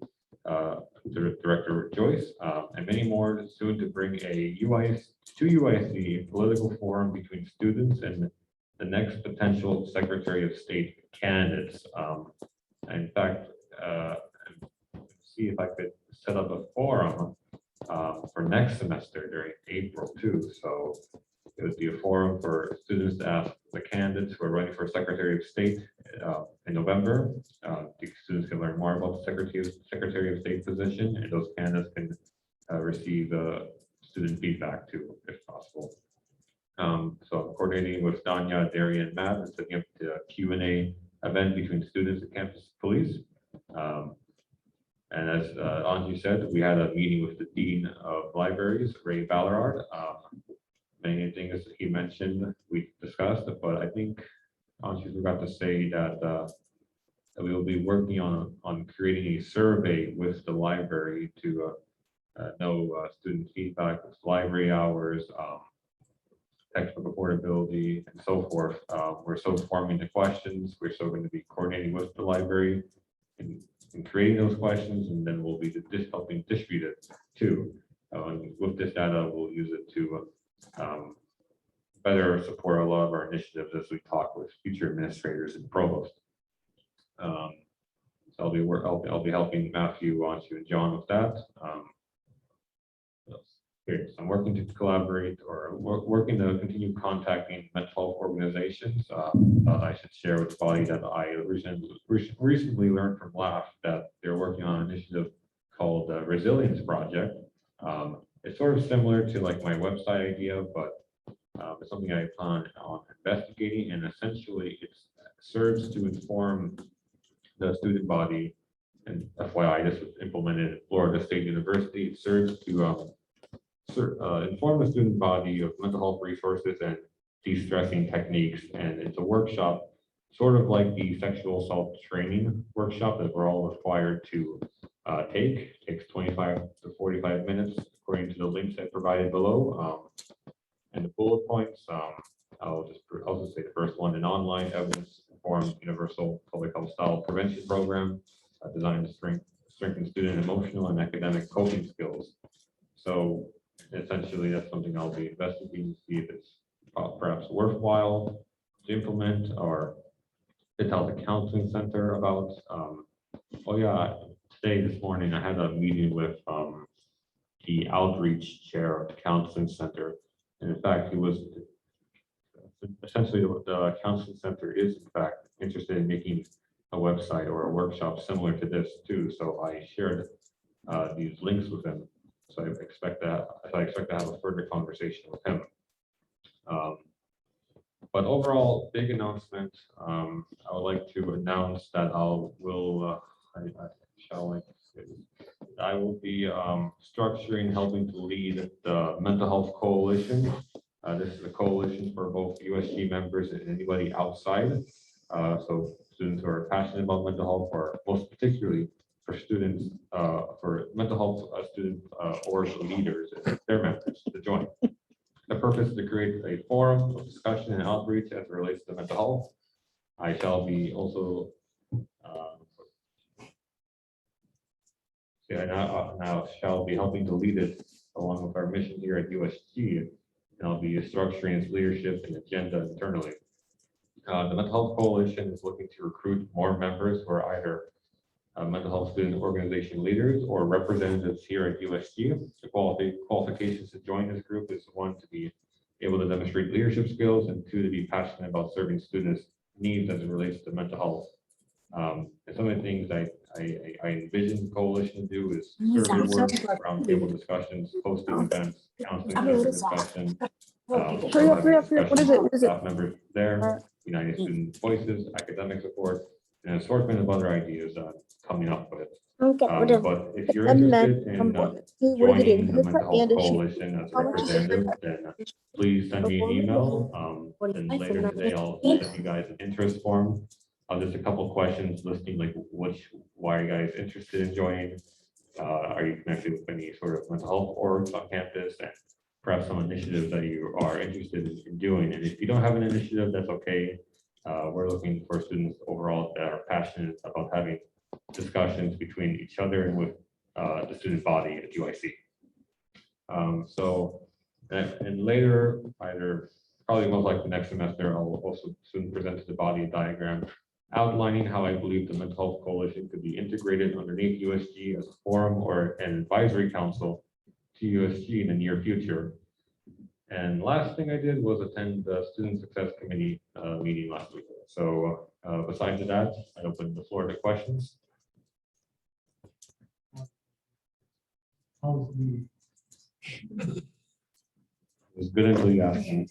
Director Joyce, and many more, soon to bring a UIC political forum between students and the next potential Secretary of State candidates. In fact, see if I could set up a forum for next semester during April too. So it would be a forum for students to ask the candidates who are running for Secretary of State in November. The students can learn more about the Secretary of State position, and those candidates can receive student feedback too, if possible. So I'm coordinating with Danya, Darian, and Matt, and setting up the Q&A event between students and campus police. And as Anji said, we had a meeting with the Dean of Libraries, Ray Ballarard. Many things he mentioned, we discussed, but I think Anji forgot to say that, that we will be working on creating a survey with the library to know student feedback with library hours, textbook affordability, and so forth. We're still forming the questions. We're still going to be coordinating with the library in creating those questions, and then we'll be helping distribute it too. With this data, we'll use it to better support a lot of our initiatives as we talk with future administrators and provost. So I'll be helping Matthew, Anju, and John with that. So I'm working to collaborate or working to continue contacting mental health organizations. I should share with the body that I recently learned from LAF that they're working on an initiative called the Resilience Project. It's sort of similar to like my website idea, but it's something I plan on investigating, and essentially it serves to inform the student body. And FYI, this was implemented at Florida State University. It serves to inform the student body of mental health resources and de-stressing techniques. And it's a workshop, sort of like the sexual assault training workshop that we're all required to take. It takes 25 to 45 minutes, according to the links I provided below. And the bullet points, I'll just say the first one: an online evidence-informed universal public health style prevention program designed to strengthen student emotional and academic coping skills. So essentially, that's something I'll be investigating to see if it's perhaps worthwhile to implement, or to tell the counseling center about. Oh yeah, this morning I had a meeting with the outreach chair of the counseling center, and in fact, he was essentially the counseling center is in fact interested in making a website or a workshop similar to this too. So I shared these links with him. So I expect to have a further conversation with him. But overall, big announcement. I would like to announce that I will be structuring, helping to lead the Mental Health Coalition. This is a coalition for both USG members and anybody outside. So students who are passionate about mental health, or most particularly for students, for mental health student or leaders and their members to join. The purpose is to create a forum of discussion and outreach as it relates to mental health. I shall be also now shall be helping to lead it along with our mission here at USG, and I'll be structuring its leadership and agenda internally. The Mental Health Coalition is looking to recruit more members who are either mental health student organization leaders or representatives here at USG. The qualifications to join this group is one, to be able to demonstrate leadership skills, and two, to be passionate about serving students' needs as it relates to mental health. And some of the things I envision the coalition to do is survey work, roundtable discussions, hosting events, counseling discussion. Staff members there, United Student Voices, academic support, and an assortment of other ideas coming up with. But if you're interested in joining the Mental Health Coalition as a representative, then please send me an email. And later today, I'll send you guys an interest form. Just a couple of questions listing like why are you guys interested in joining? Are you connected with any sort of mental health orgs on campus, and perhaps some initiatives that you are interested in doing? And if you don't have an initiative, that's okay. We're looking for students overall that are passionate about having discussions between each other and with the student body at UIC. And later, probably most likely next semester, I'll also soon present to the body a diagram outlining how I believe the Mental Health Coalition could be integrated underneath USG as a forum or an advisory council to USG in the near future. And last thing I did was attend the Student Success Committee meeting last week. So besides that, I open the floor to questions. How's the It was good until you asked me.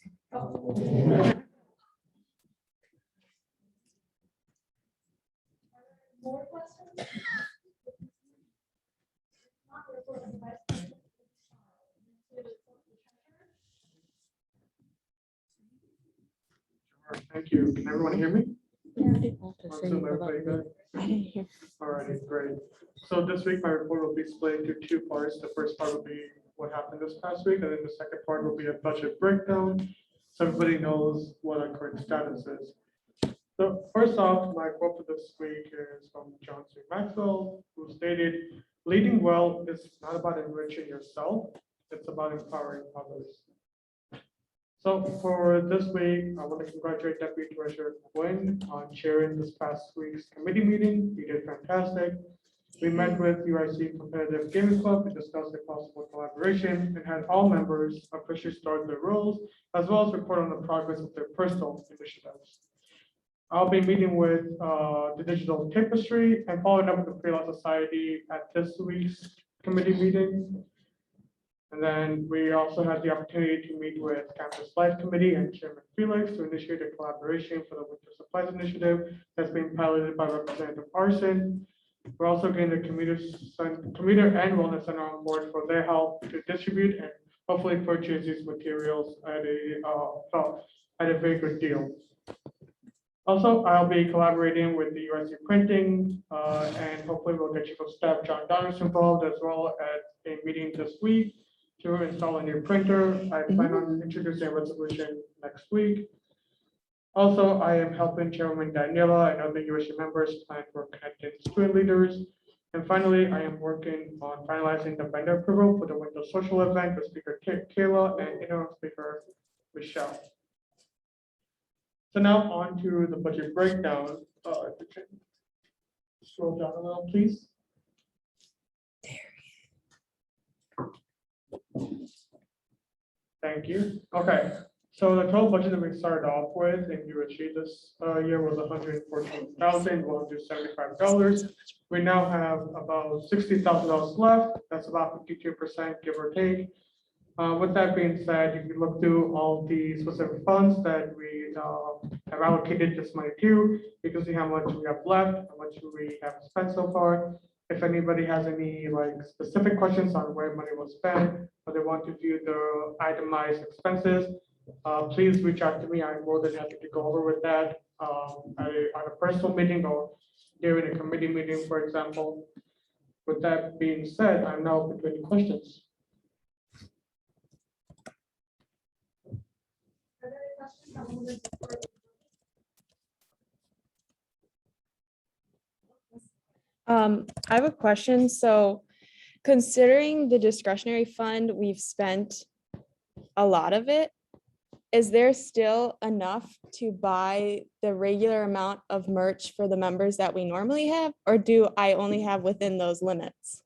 More questions? Thank you. Can everyone hear me? Yeah. Zoom, everybody good? All right, great. So this week, my report will be split into two parts. The first part will be what happened this past week, and then the second part will be a budget breakdown, so everybody knows what our current status is. So first off, my quote for this week is from John C. Maxwell, who stated, "Leading well is not about enriching yourself, it's about empowering others." So for this week, I want to congratulate Deputy Treasurer Quinn on chairing this past week's committee meeting. He did fantastic. We met with UIC Competitive Gaming Club to discuss the possible collaboration and had all members officially start their roles, as well as report on the progress of their personal initiatives. I'll be meeting with the Digital Tapestry and following up with the Freelance Society at this week's committee meeting. And then we also had the opportunity to meet with Campus Life Committee and Chairman Felix to initiate a collaboration for the Winter Supplies Initiative that's being piloted by Representative Arson. We're also getting the commuter and wellness center on board for their help to distribute and hopefully purchase these materials at a very good deal. Also, I'll be collaborating with the USC Printing, and hopefully we'll get Chief of Staff John Donners involved as well at a meeting this week to install a new printer. I plan on introducing a resolution next week. Also, I am helping Chairwoman Daniela and other USC members plan for connected student leaders. And finally, I am working on finalizing the vendor approval for the Winter Social event with Speaker Kayla and interim Speaker Michelle. So now on to the budget breakdown. Scroll down a little, please. Thank you. Okay, so the total budget that we started off with in USG this year was $114,175. We now have about $60,000 left. That's about 52%, give or take. With that being said, if you look through all the specific funds that we have allocated this money to, you can see how much we have left, how much we have spent so far. If anybody has any specific questions on where money was spent, or they want to view the itemized expenses, please reach out to me. I'm more than happy to go over with that on a personal meeting or during a committee meeting, for example. With that being said, I'm now open to any questions. Are there any questions on one of the reports? I have a question. So considering the discretionary fund, we've spent a lot of it. Is there still enough to buy the regular amount of merch for the members that we normally have? Or do I only have within those limits?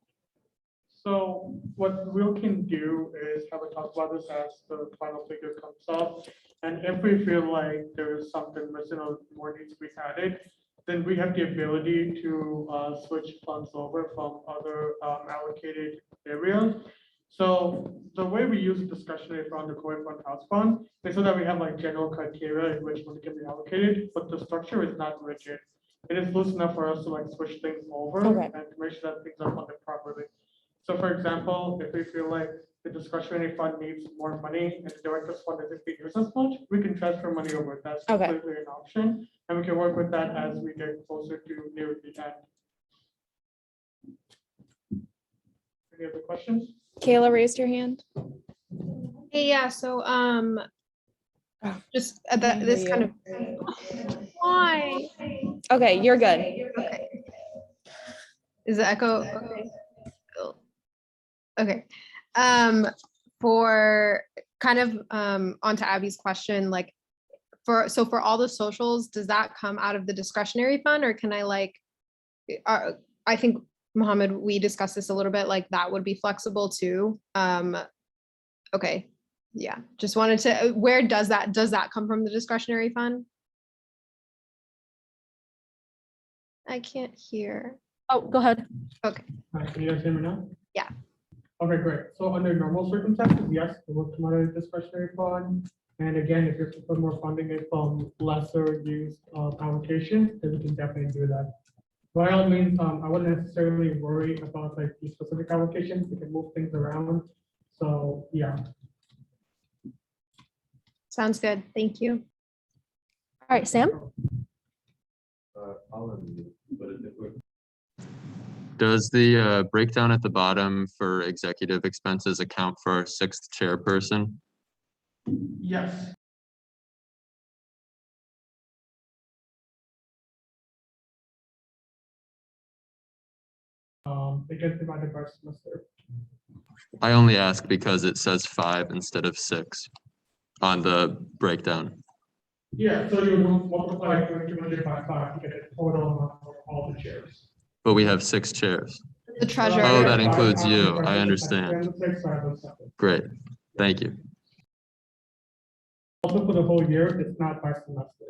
So what we can do is have a talk about this as the final figure comes up. And if we feel like there is something missing or more needs to be added, then we have the ability to switch funds over from other allocated areas. So the way we use discretionary fund, the core fund, house fund, is so that we have general criteria in which money can be allocated, but the structure is not rigid. It is loose enough for us to switch things over and to make sure that things are funded properly. So for example, if we feel like the discretionary fund needs more money and the director's fund isn't being used as much, we can transfer money over. That's completely an option. and we can work with that as we get closer to near the end. Any other questions? Kayla raised her hand. Hey, yeah, so, just that, hear this kind of. Why? Okay, you're good. Okay. Is the echo? Okay. Okay. For kind of, onto Abby's question, like, so for all the socials, does that come out of the discretionary fund, or can I like, I think, Mohammed, we discussed this a little bit, like that would be flexible too. Okay, yeah, just wanted to, where does that come from, the discretionary fund? I can't hear. Oh, go ahead. Okay. Can you guys hear me now? Yeah. Okay, great. So under normal circumstances, yes, it will come out of the discretionary fund. And again, if you're put more funding it from lesser used allocation, then we can definitely do that. By all means, I wouldn't necessarily worry about like the specific allocations. We can move things around. So yeah. Sounds good. Thank you. All right, Sam. Does the breakdown at the bottom for executive expenses account for our 6th chairperson? Yes. It gets divided by semester. I only ask because it says 5 instead of 6 on the breakdown. Yeah, so you multiply 200 by 5 to get a total amount of all the chairs. But we have 6 chairs. The treasurer. Oh, that includes you. I understand. Great. Thank you. Also for the whole year, it's not by semester.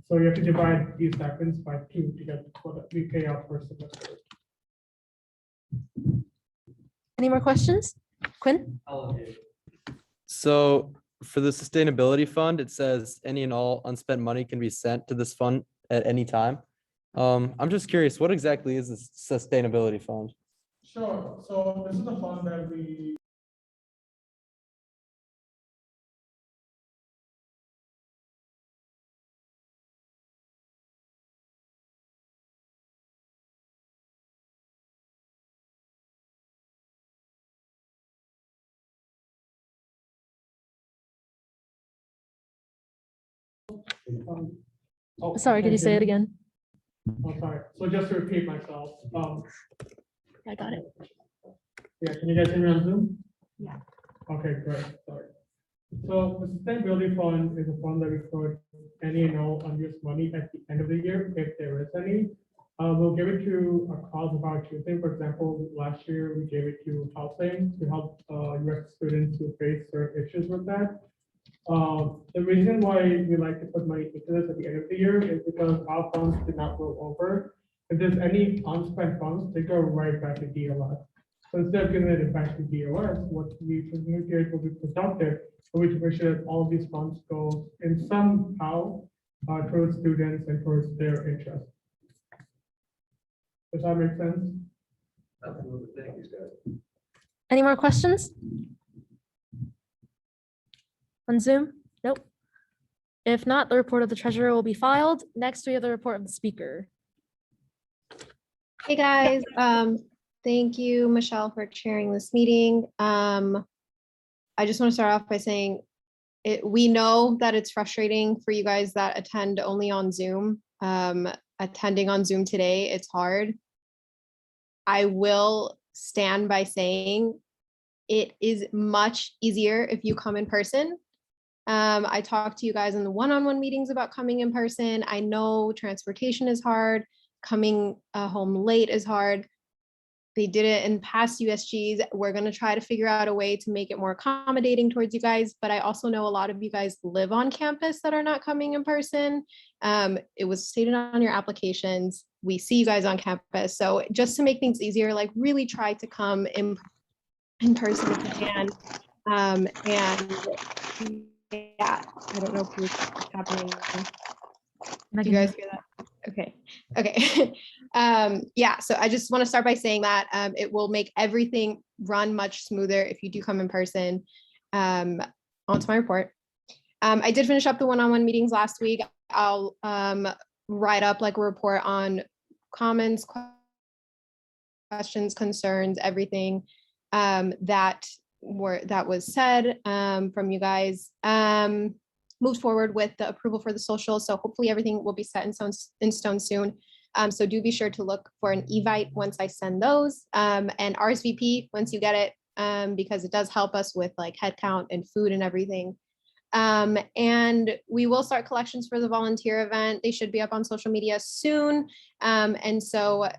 So you have to divide these stipends by 2 to get what we pay out per semester. Any more questions? Quinn? So for the sustainability fund, it says any and all unspent money can be sent to this fund at any time. I'm just curious, what exactly is this sustainability fund? Sure. So this is the fund that we Sorry, could you say it again? Oh, sorry. So just to repeat myself, I got it. yeah, can you guys hear me on Zoom? Yeah. Okay, great. Sorry. So the sustainability fund is a fund that we put any and all unused money at the end of the year, if there is any. We'll give it to a cause about choosing. For example, last year we gave it to housing to help US students who face certain issues with that. The reason why we like to put money into this at the end of the year is because our funds do not roll over. If there's any unspent funds, they go right back to DOS. So instead of giving it back to DOS, what we communicate will be productive, for which we make sure that all of these funds go in somehow towards students and towards their interests. Does that make sense? Absolutely. Thank you, guys. Any more questions? On Zoom? Nope. If not, the report of the treasurer will be filed. Next, we have the report of the speaker. Hey, guys. Thank you, Michelle, for chairing this meeting. I just want to start off by saying we know that it's frustrating for you guys that attend only on Zoom. Attending on Zoom today, it's hard. I will stand by saying it is much easier if you come in person. I talked to you guys in the one-on-one meetings about coming in person. I know transportation is hard. Coming home late is hard. They did it in past USGs. We're going to try to figure out a way to make it more accommodating towards you guys. But I also know a lot of you guys live on campus that are not coming in person. It was stated on your applications. We see you guys on campus. So just to make things easier, like really try to come in person if you can. And yeah, I don't know if it's happening. Do you guys hear that? Okay. Okay. Yeah, so I just want to start by saying that it will make everything run much smoother if you do come in person. Onto my report. I did finish up the one-on-one meetings last week. I'll write up like a report on comments, questions, concerns, everything that was said from you guys. Moved forward with the approval for the social. So hopefully everything will be set in stone soon. So do be sure to look for an Evite once I send those, and RSVP once you get it, because it does help us with like headcount and food and everything. And we will start collections for the volunteer event. They should be up on social media soon. And so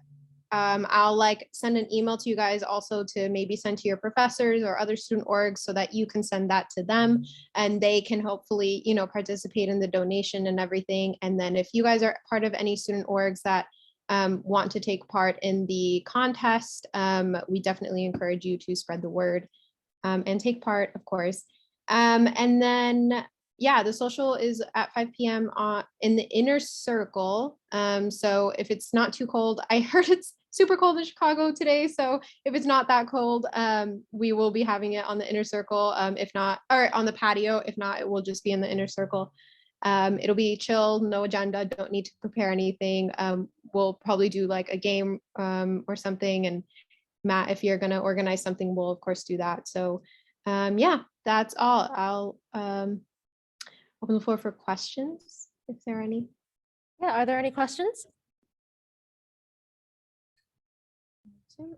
I'll like send an email to you guys also to maybe send to your professors or other student orgs so that you can send that to them and they can hopefully, you know, participate in the donation and everything. And then if you guys are part of any student orgs that want to take part in the contest, we definitely encourage you to spread the word and take part, of course. And then, yeah, the social is at 5 p.m. In the inner circle. So if it's not too cold, I heard it's super cold in Chicago today. So if it's not that cold, we will be having it on the inner circle. If not, or on the patio. If not, it will just be in the inner circle. It'll be chill, no agenda, don't need to prepare anything. We'll probably do like a game or something. And Matt, if you're gonna organize something, we'll of course do that. So yeah, that's all. I'll open the floor for questions, if there are any. Yeah, are there any questions?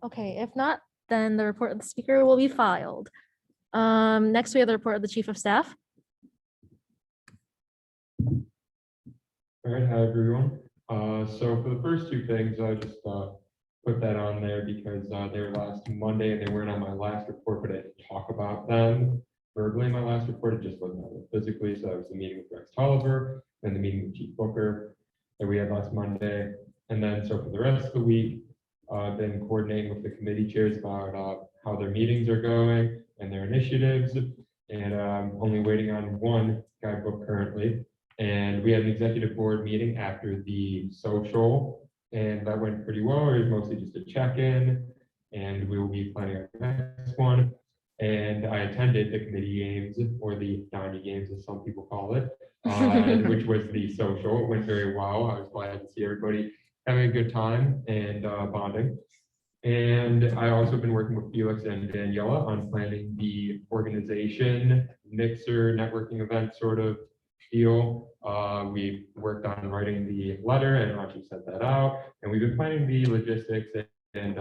Okay, if not, then the report of the speaker will be filed. Next, we have the report of the Chief of Staff. All right, hi everyone. So for the first two things, I just put that on there because they were last Monday and they weren't on my last report, but I didn't talk about them verbally in my last report. It just wasn't on it physically. So that was the meeting with Rex Tolliver and the meeting with Chief Booker that we had last Monday. And then so for the rest of the week, I've been coordinating with the committee chairs about how their meetings are going and their initiatives. And only waiting on one guidebook currently. And we had an executive board meeting after the social, and that went pretty well. It was mostly just a check-in, and we will be planning our next one. And I attended the committee games, or the 90 games, as some people call it, which was the social. It went very well. I was glad to see everybody having a good time and bonding. And I also been working with Felix and Daniela on planning the organization mixer networking event sort of deal. We worked on writing the letter and actually set that out. And we've been planning the logistics and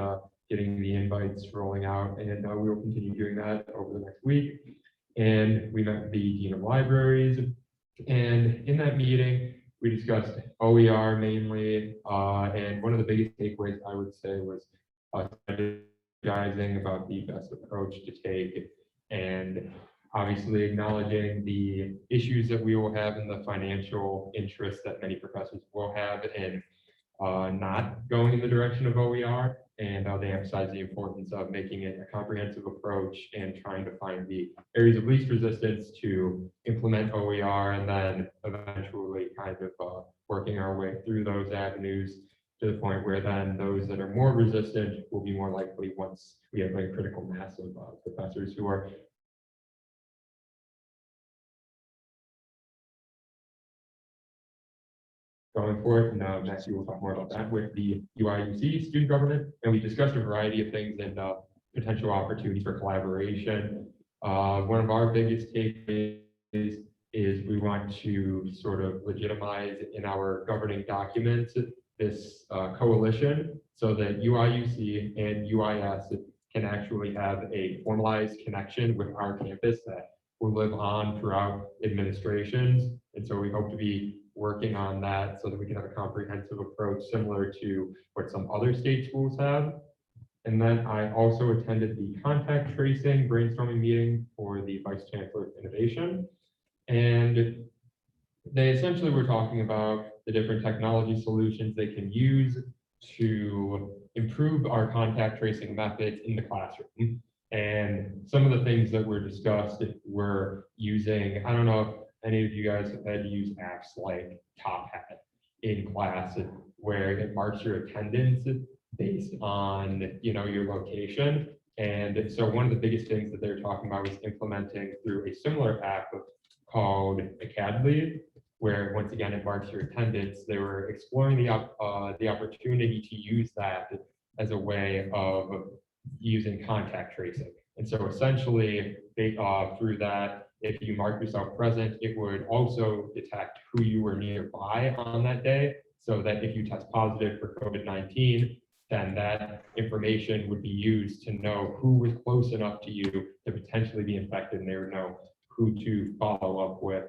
getting the invites rolling out. And we will continue doing that over the next week. And we met with the Dean of Libraries. And in that meeting, we discussed OER mainly. And one of the biggest takeaways I would say was strategizing about the best approach to take and obviously acknowledging the issues that we will have and the financial interests that many professors will have in not going in the direction of OER, and they emphasize the importance of making it a comprehensive approach and trying to find the areas of least resistance to implement OER, and then eventually kind of working our way through those avenues to the point where then those that are more resistant will be more likely once we have a critical mass of professors who are going for it. And next we'll talk more about that with the UIUC student government. And we discussed a variety of things and potential opportunities for collaboration. One of our biggest takeaways is we want to sort of legitimize in our governing documents this coalition so that UIUC and UIS can actually have a formalized connection with our campus that will live on throughout administrations. And so we hope to be working on that so that we can have a comprehensive approach similar to what some other state schools have. And then I also attended the contact tracing brainstorming meeting for the Vice Chancellor of Innovation. And they essentially were talking about the different technology solutions they can use to improve our contact tracing methods in the classroom. And some of the things that were discussed were using, I don't know if any of you guys have had to use apps like Top Hat in class where it marks your attendance based on, you know, your location. And so one of the biggest things that they're talking about was implementing through a similar app called Acadly, where once again, it marks your attendance. They were exploring the opportunity to use that as a way of using contact tracing. And so essentially, they, through that, if you mark yourself present, it would also detect who you were nearby on that day, so that if you test positive for COVID-19, then that information would be used to know who was close enough to you to potentially be infected, and they would know who to follow up with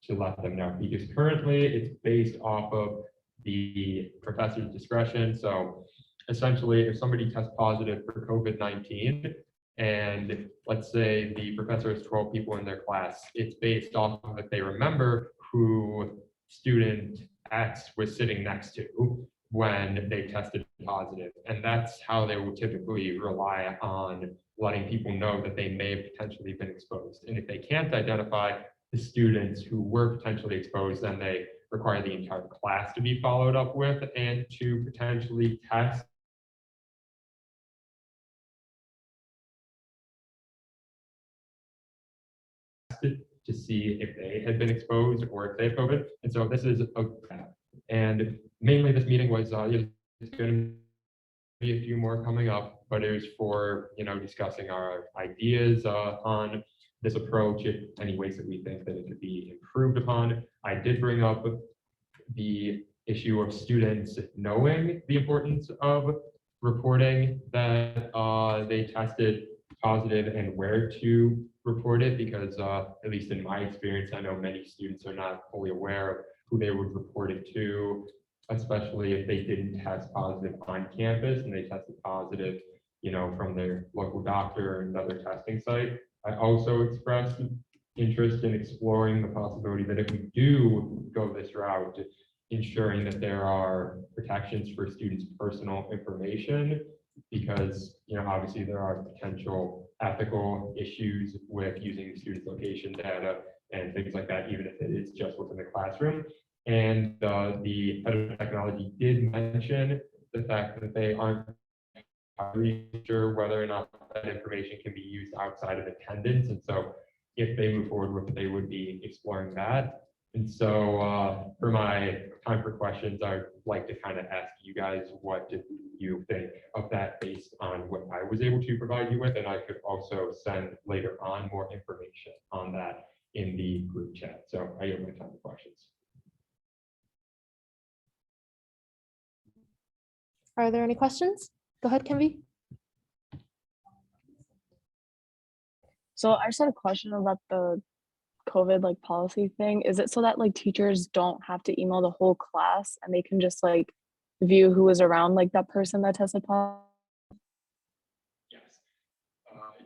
to let them know. Because currently it's based off of the professor's discretion. So essentially, if somebody tests positive for COVID-19, and let's say the professor has 12 people in their class, it's based off of if they remember who student X was sitting next to when they tested positive. And that's how they will typically rely on letting people know that they may have potentially been exposed. And if they can't identify the students who were potentially exposed, then they require the entire class to be followed up with and to potentially test to see if they had been exposed or if they have COVID. And so this is and mainly this meeting was, it's going to be a few more coming up, but it was for, discussing our ideas on this approach, if any ways that we think that it could be improved upon. I did bring up the issue of students knowing the importance of reporting that they tested positive and where to report it, because at least in my experience, I know many students are not fully aware of who they would report it to, especially if they didn't test positive on campus and they tested positive, from their local doctor or another testing site. I also expressed interest in exploring the possibility that if we do go this route, ensuring that there are protections for students' personal information, because obviously there are potential ethical issues with using student location data and things like that, even if it is just within the classroom. And the head of technology did mention the fact that they aren't really sure whether or not that information can be used outside of attendance. And so if they move forward with it, they would be exploring that. And so for my time for questions, I'd like to kind of ask you guys what you think of that based on what I was able to provide you with. And I could also send later on more information on that in the group chat. So I have my time for questions. Are there any questions? Go ahead, Kenvi. So I just had a question about the COVID policy thing. Is it so that teachers don't have to email the whole class and they can just view who was around that person that tested positive?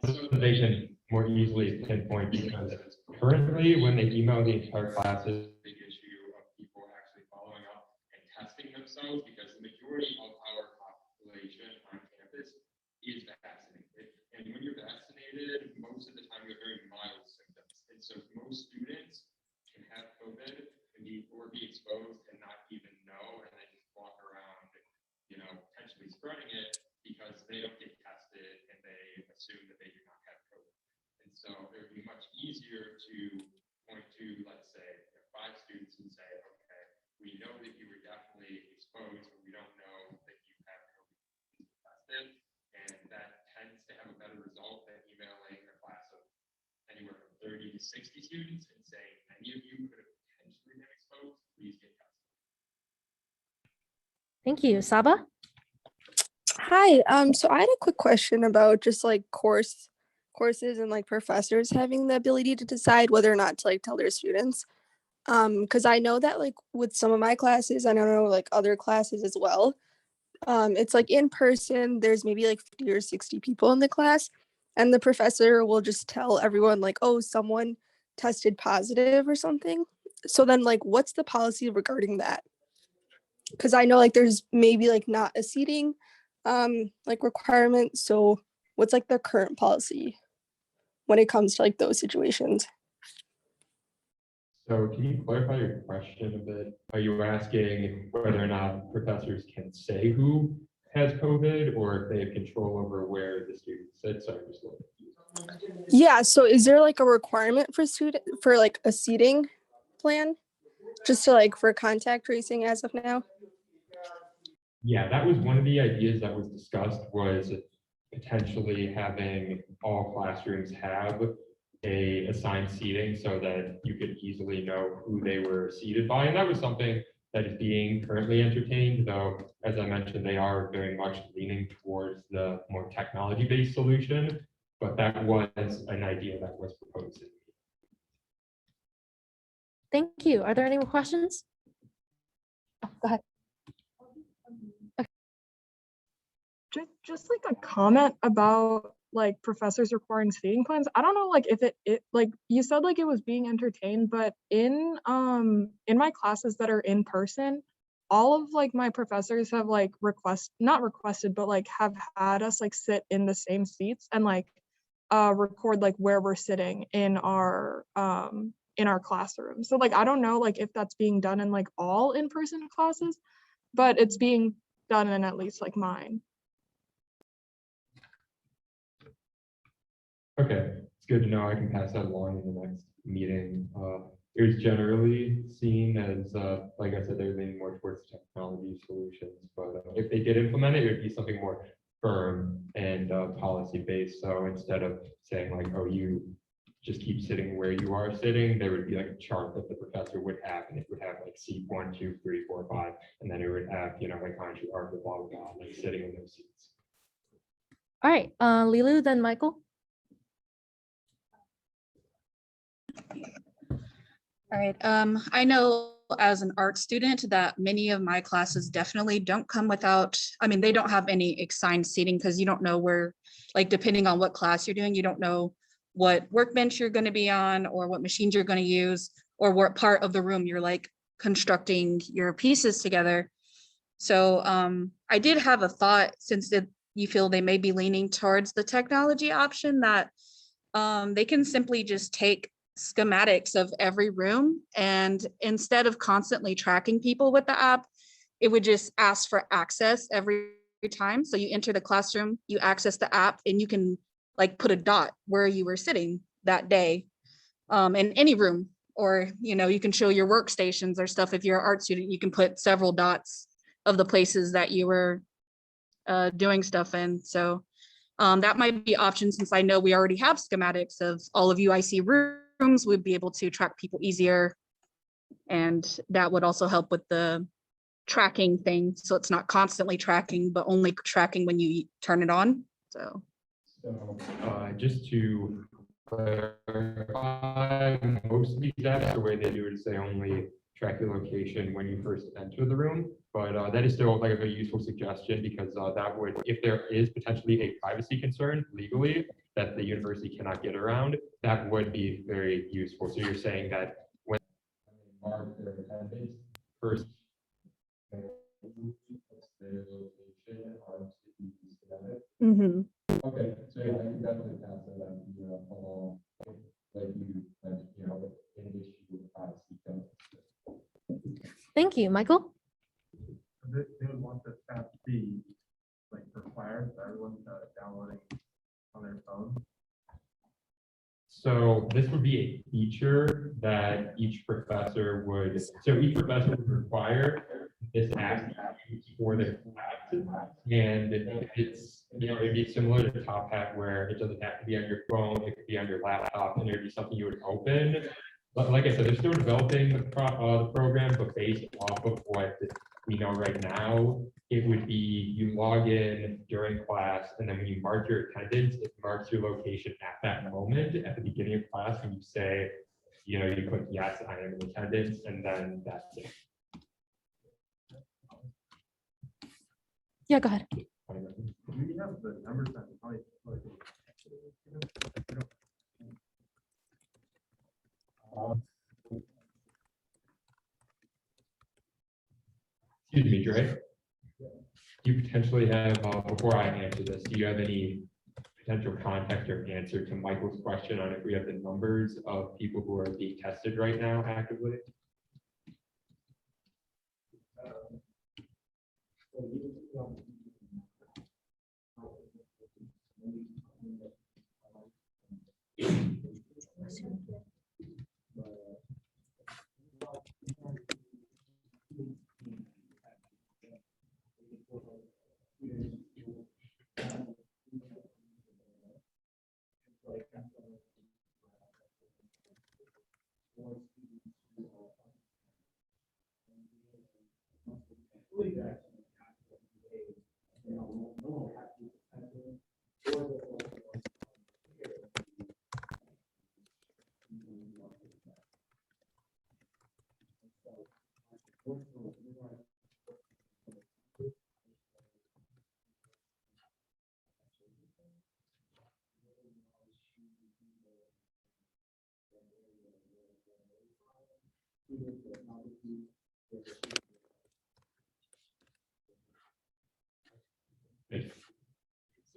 So that they can more easily pinpoint, because currently when they email the entire class, it's a big issue of people actually following up and testing themselves, because the majority of our population on campus is vaccinated. And when you're vaccinated, most of the time you have very mild symptoms. And so most students can have COVID and be exposed and not even know, and they just walk around, potentially spreading it because they don't get tested and they assume that they do not have COVID. And so it would be much easier to point to, let's say, 5 students and say, okay, we know that you were definitely exposed, but we don't know that you have COVID tested. And that tends to have a better result than emailing a class of anywhere from 30 to 60 students and saying, any of you could have potentially been exposed, please get tested. Thank you. Saba? Hi, so I had a quick question about just courses and professors having the ability to decide whether or not to tell their students. Because I know that with some of my classes, and I know other classes as well, it's in person, there's maybe 50 or 60 people in the class, and the professor will just tell everyone oh, someone tested positive or something. So then what's the policy regarding that? Because I know there's maybe not a seating requirement. So what's the current policy when it comes to those situations? So can you clarify your question a bit? Are you asking whether or not professors can say who has COVID, or if they have control over where the student sits? Sorry, just a little confused. Yeah, so is there a requirement for a seating plan? just to like for contact tracing as of now? Yeah, that was one of the ideas that was discussed, was potentially having all classrooms have a assigned seating so that you could easily know who they were seated by. And that was something that is being currently entertained, though, as I mentioned, they are very much leaning towards the more technology-based solution, but that was an idea that was proposed. Thank you. Are there any more questions? Oh, go ahead. Just like a comment about like professors requiring seating plans. I don't know like if it like you said like it was being entertained, but in my classes that are in person, all of like my professors have like not requested, but like have had us like sit in the same seats and like record like where we're sitting in our classroom. So like I don't know like if that's being done in like all in-person classes, but it's being done in at least like mine. Okay, it's good to know. I can pass that along in the next meeting. It was generally seen as, like I said, they're leaning more towards technology solutions, but if they did implement it, it would be something more firm and policy-based. So instead of saying like, oh, you just keep sitting where you are sitting, there would be like a chart that the professor would have, and it would have like seat 1, 2, 3, 4, 5, and then it would have, you know, like Andrew Arthur, blah, blah, blah, like sitting in those seats. All right, Lilu, then Michael. All right, I know as an art student that many of my classes definitely don't come without, I mean, they don't have any assigned seating because you don't know where, like, depending on what class you're doing, you don't know what workbench you're going to be on or what machines you're going to use or what part of the room you're like constructing your pieces together. So I did have a thought, since you feel they may be leaning towards the technology option, that they can simply just take schematics of every room, and instead of constantly tracking people with the app, it would just ask for access every time. So you enter the classroom, you access the app, and you can like put a dot where you were sitting that day in any room, or you know, you can show your workstations or stuff. If you're an art student, you can put several dots of the places that you were doing stuff in. So that might be option, since I know we already have schematics of all of UIC rooms, we'd be able to track people easier. And that would also help with the tracking thing. So it's not constantly tracking, but only tracking when you turn it on. So Just to clarify, most of these apps, the way they do it is they only track your location when you first enter the room. But that is still like a very useful suggestion, because that would, if there is potentially a privacy concern legally that the university cannot get around, that would be very useful. So you're saying that when they mark their attendance first, their location on Mm-hmm. Okay, so yeah, I can definitely pass that on to you along, like you mentioned, you know, in issue with privacy. Thank you, Michael. They would want this app to be like required for everyone downloading on their phone. So this would be a feature that each professor would require this app for their class. And it's, you know, it'd be similar to Top Hat, where it doesn't have to be on your phone, it could be on your laptop, and it'd be something you would open. But like I said, they're still developing the program, but based off of what we know right now, it would be you log in during class, and then when you mark your attendance, it marks your location at that moment at the beginning of class, and you say, you know, you click yes, I am in attendance, and then that's it. Yeah, go ahead. Do you have the numbers on how many Excuse me, Dre. Do you potentially have, before I answer this, do you have any potential context or answer to Michael's question on if we have the numbers of people who are being tested right now actively?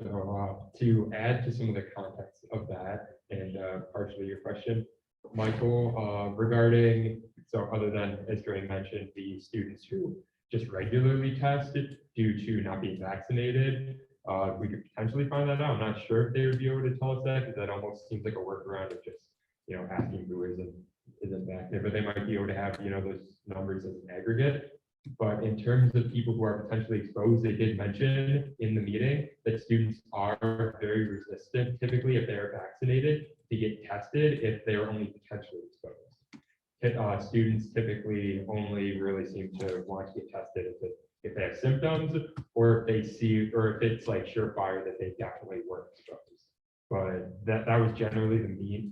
So to add to some of the context of that and partially your question, Michael, regarding, so other than, as Joey mentioned, the students who just regularly tested due to not being vaccinated, we could potentially find that out. I'm not sure if they would be able to tell us that, because that almost seems like a workaround of just, asking who isn't vaccinated, but they might be able to have, those numbers as an aggregate. But in terms of people who are potentially exposed, they did mention in the meeting that students are very resistant typically if they are vaccinated to get tested if they are only potentially exposed. Students typically only really seem to want to get tested if they have symptoms or if they see, or if it's like surefire that they definitely were exposed. But that was generally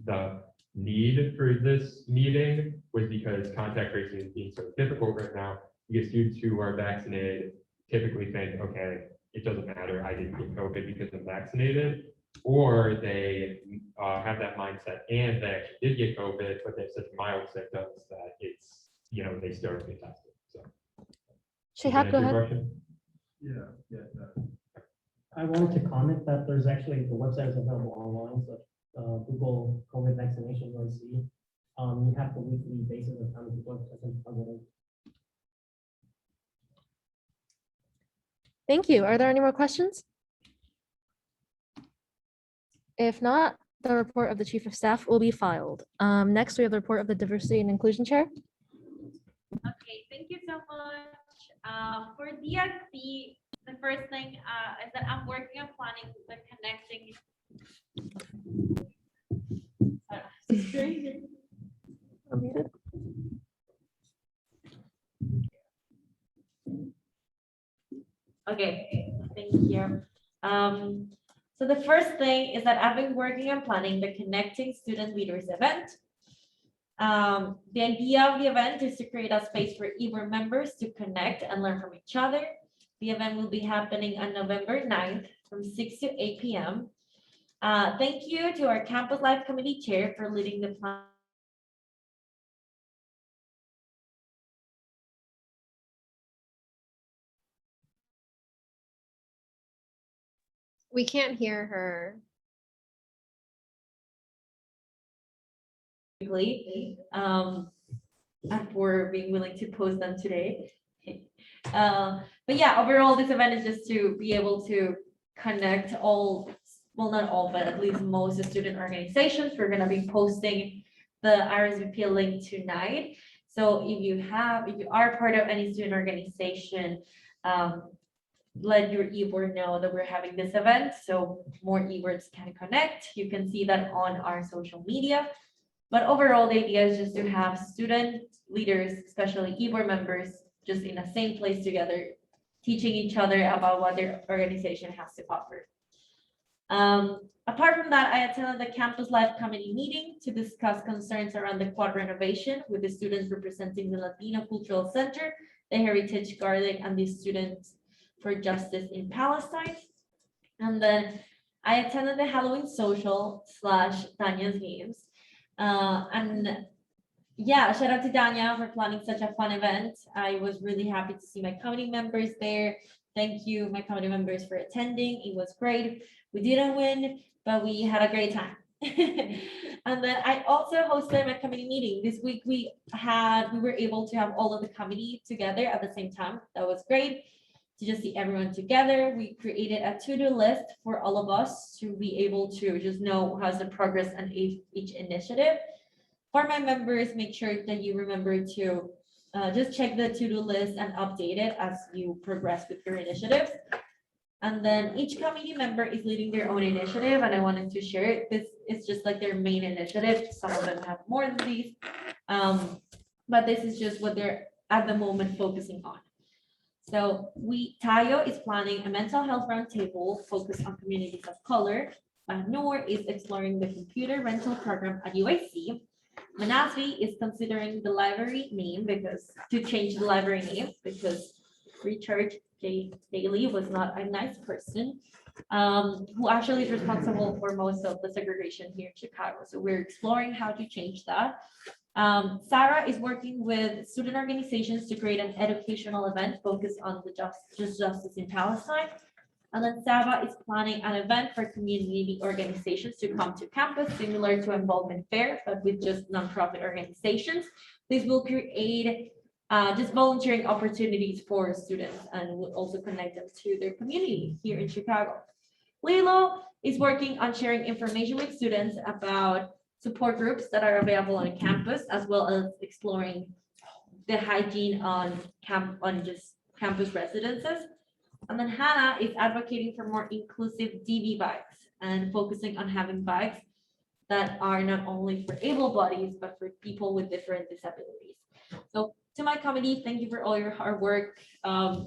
the need for this meeting, was because contact tracing is being so difficult right now. Because students who are vaccinated typically think, okay, it doesn't matter, I didn't get COVID because I'm vaccinated, or they have that mindset and they actually did get COVID, but they have such mild symptoms that it's, they still don't get tested. So. Shihab, go ahead. Yeah. I wanted to comment that there's actually, the website is available online, so Google COVID vaccination UIC. You have the weekly basis of how many people have tested. Thank you. Are there any more questions? If not, the report of the Chief of Staff will be filed. Next, we have the report of the Diversity and Inclusion Chair. Okay, thank you so much. For DXP, the first thing is that I'm working on planning the connecting. Okay, thank you. So the first thing is that I've been working on planning the Connecting Student Leaders event. The idea of the event is to create a space for EBOR members to connect and learn from each other. The event will be happening on November 9th from 6 to 8 p.m. Thank you to our Campus Life Committee Chair for leading the plan. We can't hear her. And for being willing to post them today. But yeah, overall, this event is just to be able to connect all, well, not all, but at least most student organizations. We're going to be posting the RSVP link tonight. So if you are part of any student organization, let your e-board know that we're having this event, so more e-boards can connect. You can see that on our social media. But overall, the idea is just to have student leaders, especially e-board members, just in the same place together, teaching each other about what their organization has to offer. Apart from that, I attended the Campus Life Committee meeting to discuss concerns around the quad renovation with the students representing the Latino Cultural Center, the Heritage Garden, and the Students for Justice in Palestine. And then I attended the Halloween social / Tanya's games. And yeah, shout out to Danya for planning such a fun event. I was really happy to see my committee members there. Thank you, my committee members, for attending. It was great. We didn't win, but we had a great time. And then I also hosted my committee meeting. This week we were able to have all of the committee together at the same time. That was great to just see everyone together. We created a to-do list for all of us to be able to just know how's the progress on each initiative. For my members, make sure that you remember to just check the to-do list and update it as you progress with your initiatives. And then each committee member is leading their own initiative, and I wanted to share it. This is just like their main initiative. Some of them have more than these, but this is just what they're at the moment focusing on. So Tayo is planning a mental health roundtable focused on communities of color. Noor is exploring the computer rental program at UIC. Manasvi is considering the library name to change the library name because Richard J. Daly was not a nice person, who actually is responsible for most of the segregation here in Chicago. So we're exploring how to change that. Sarah is working with student organizations to create an educational event focused on the justice in Palestine. And then Saba is planning an event for community organizations to come to campus, similar to Involvement Fair, but with just nonprofit organizations. This will create just volunteering opportunities for students and will also connect them to their community here in Chicago. Lilo is working on sharing information with students about support groups that are available on campus, as well as exploring the hygiene on campus residences. And then Hannah is advocating for more inclusive DV bikes and focusing on having bikes that are not only for able bodies, but for people with different disabilities. So to my committee, thank you for all your hard work. And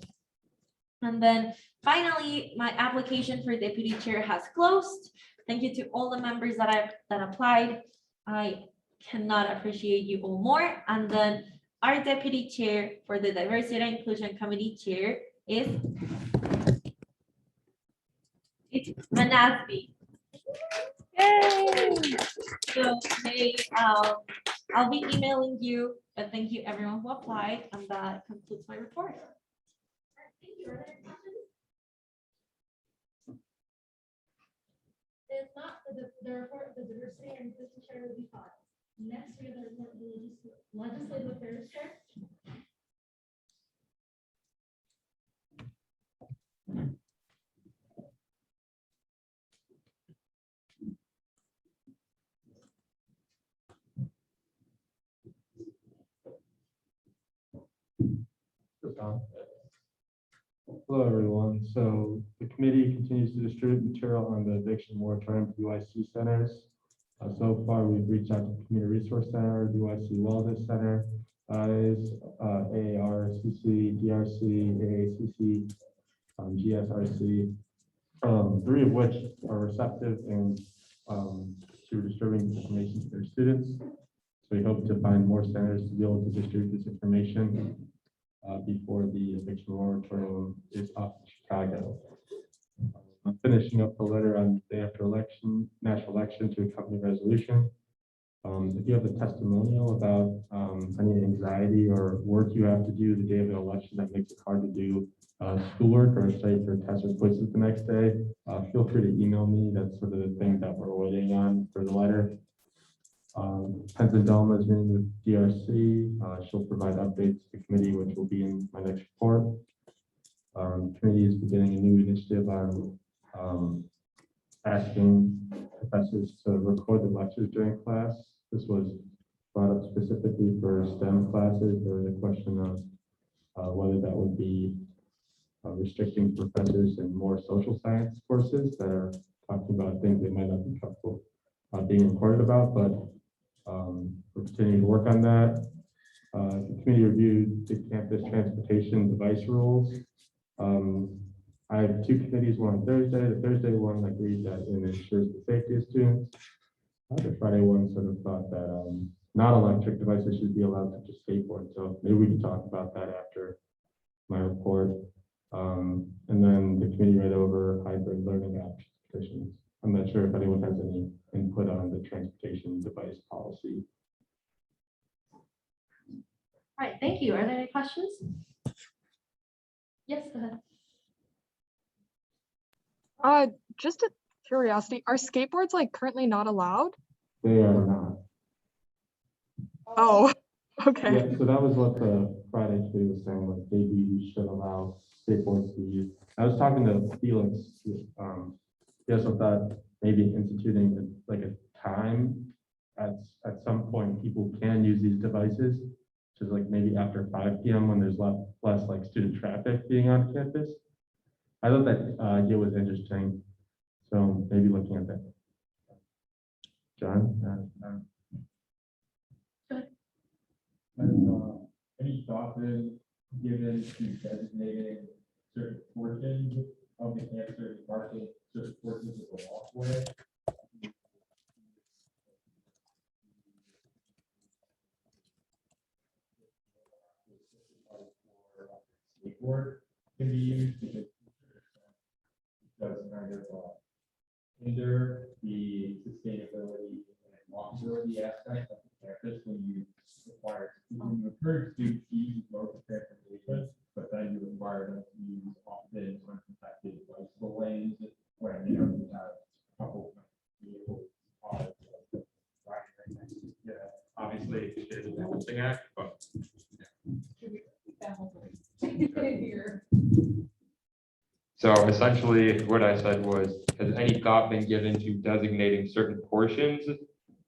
then finally, my application for deputy chair has closed. Thank you to all the members that applied. I cannot appreciate you all more. And then our deputy chair for the Diversity and Inclusion Committee chair is Manasvi. Yay! So hey, I'll be emailing you, but thank you everyone who applied, and that concludes my report. Thank you. Are there any questions? If not, the report of the diversity and inclusion chair will be filed. Next, we have the report of the legislative affairs chair. Hello, everyone. So the committee continues to distribute material on the eviction moratorium for UIC centers. So far, we've reached out to Community Resource Center, UIC Wellness Center, AARCC, DRC, AACC, GSRC, three of which are receptive and to distributing information to their students. So we hope to find more centers to be able to distribute this information before the eviction moratorium is off in Chicago. I'm finishing up the letter on the day after election, national election to accompany resolution. If you have a testimonial about any anxiety or work you have to do the day of the election that makes it hard to do schoolwork or study for tests or quizzes the next day, feel free to email me. That's sort of the thing that we're waiting on for the letter. Pennsylvania is meeting with DRC. She'll provide updates to the committee, which will be in my next report. The committee is beginning a new initiative on asking professors to record the lectures during class. This was brought up specifically for STEM classes. There was a question of whether that would be restricting professors in more social science courses that are talking about things they might not be comfortable being recorded about, but we're continuing to work on that. The committee reviewed the campus transportation device rules. I have two committees, one on Thursday. The Thursday one agreed that it ensures the safety of students. The Friday one sort of thought that non-electric devices should be allowed to just skateboard. So maybe we can talk about that after my report. And then the committee read over hybrid learning options petitions. I'm not sure if anyone has any input on the transportation device policy. All right, thank you. Are there any questions? Yes, go ahead. Just a curiosity, are skateboards like currently not allowed? They are not. Oh, okay. Yeah, so that was what the Friday committee was saying, like maybe we should allow skateboards to use. I was talking to Felix. He also thought maybe instituting like a time at some point people can use these devices, which is like maybe after 5 p.m. when there's less like student traffic being on campus. I thought that idea was interesting. So maybe looking at that. John? Any thought been given to designating certain portions of the campus, marking certain portions of the walkway? skateboard can be used because it does kind of hinder the sustainability and walkability aspect of the campus when you encourage students to use modes of transportation, but then you require them to use often unprotected bicycle lanes when you have a couple of vehicles. Riding right next to it. Yeah, Obviously, it is a balancing act, but so essentially what I said was, has any thought been given to designating certain portions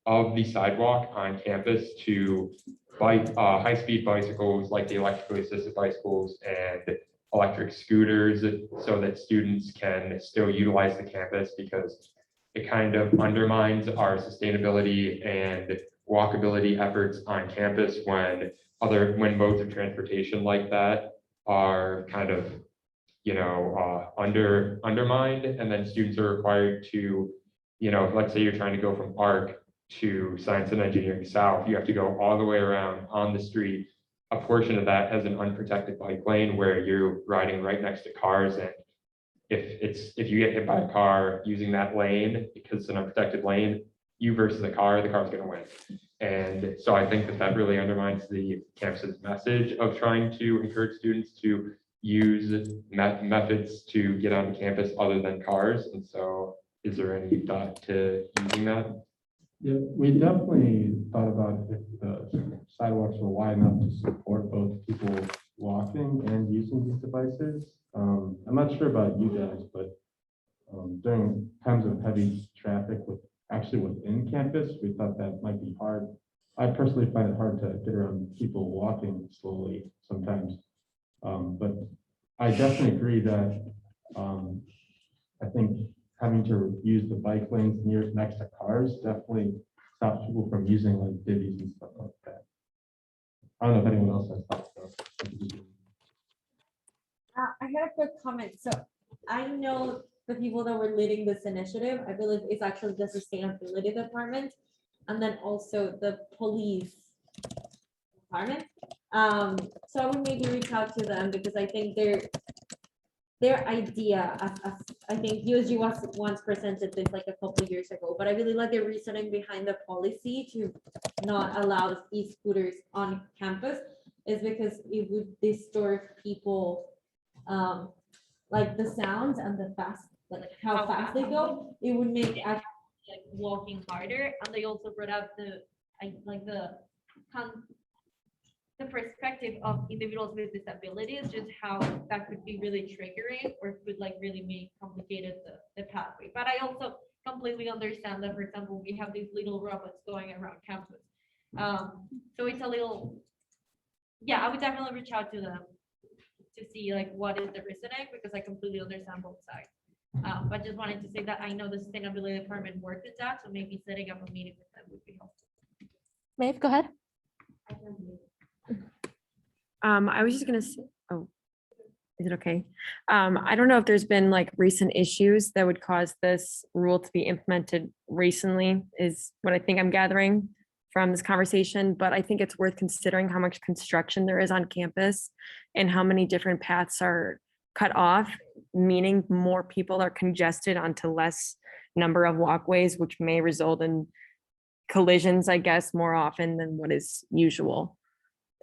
of the sidewalk on campus to high-speed bicycles like the electrically assisted bicycles and electric scooters so that students can still utilize the campus, because it kind of undermines our sustainability and walkability efforts on campus when modes of transportation like that are kind of, undermined, and then students are required to, let's say you're trying to go from ARC to Science and Engineering South, you have to go all the way around on the street. A portion of that has an unprotected bike lane where you're riding right next to cars, and if you get hit by a car using that lane because it's an unprotected lane, you versus the car's gonna win. And so I think that really undermines the campus's message of trying to encourage students to use methods to get onto campus other than cars. And so is there any thought to using that? Yeah, we definitely thought about if the sidewalks were wide enough to support both people walking and using these devices. I'm not sure about you guys, but during times of heavy traffic within campus, we thought that might be hard. I personally find it hard to get around people walking slowly sometimes. But I definitely agree that I think having to use the bike lanes next to cars definitely stops people from using like divvies and stuff like that. I don't know if anyone else has thoughts though. I had a quick comment. So I know the people that were leading this initiative, I believe it's actually the sustainability department and then also the police department. So I would maybe reach out to them because I think their idea, I think USG was once presented this like a couple of years ago, but I really like the reasoning behind the policy to not allow e-scooters on campus is because it would distort people, like the sounds and the fast, like how fast they go. It would make actually like walking harder. And they also brought up the perspective of individuals with disabilities, just how that could be really triggering or could like really make complicated the pathway. But I also completely understand that, for example, we have these little robots going around campus. So it's a little, yeah, I would definitely reach out to them to see like what is the reasoning, because I completely understand both sides. But just wanted to say that I know the sustainability department worked with that, so maybe setting up a meeting with them would be helpful. Maeve, go ahead. I was just gonna say, oh, is it okay? I don't know if there's been like recent issues that would cause this rule to be implemented recently, is what I think I'm gathering from this conversation, but I think it's worth considering how much construction there is on campus and how many different paths are cut off, meaning more people are congested onto less number of walkways, which may result in collisions, I guess, more often than what is usual.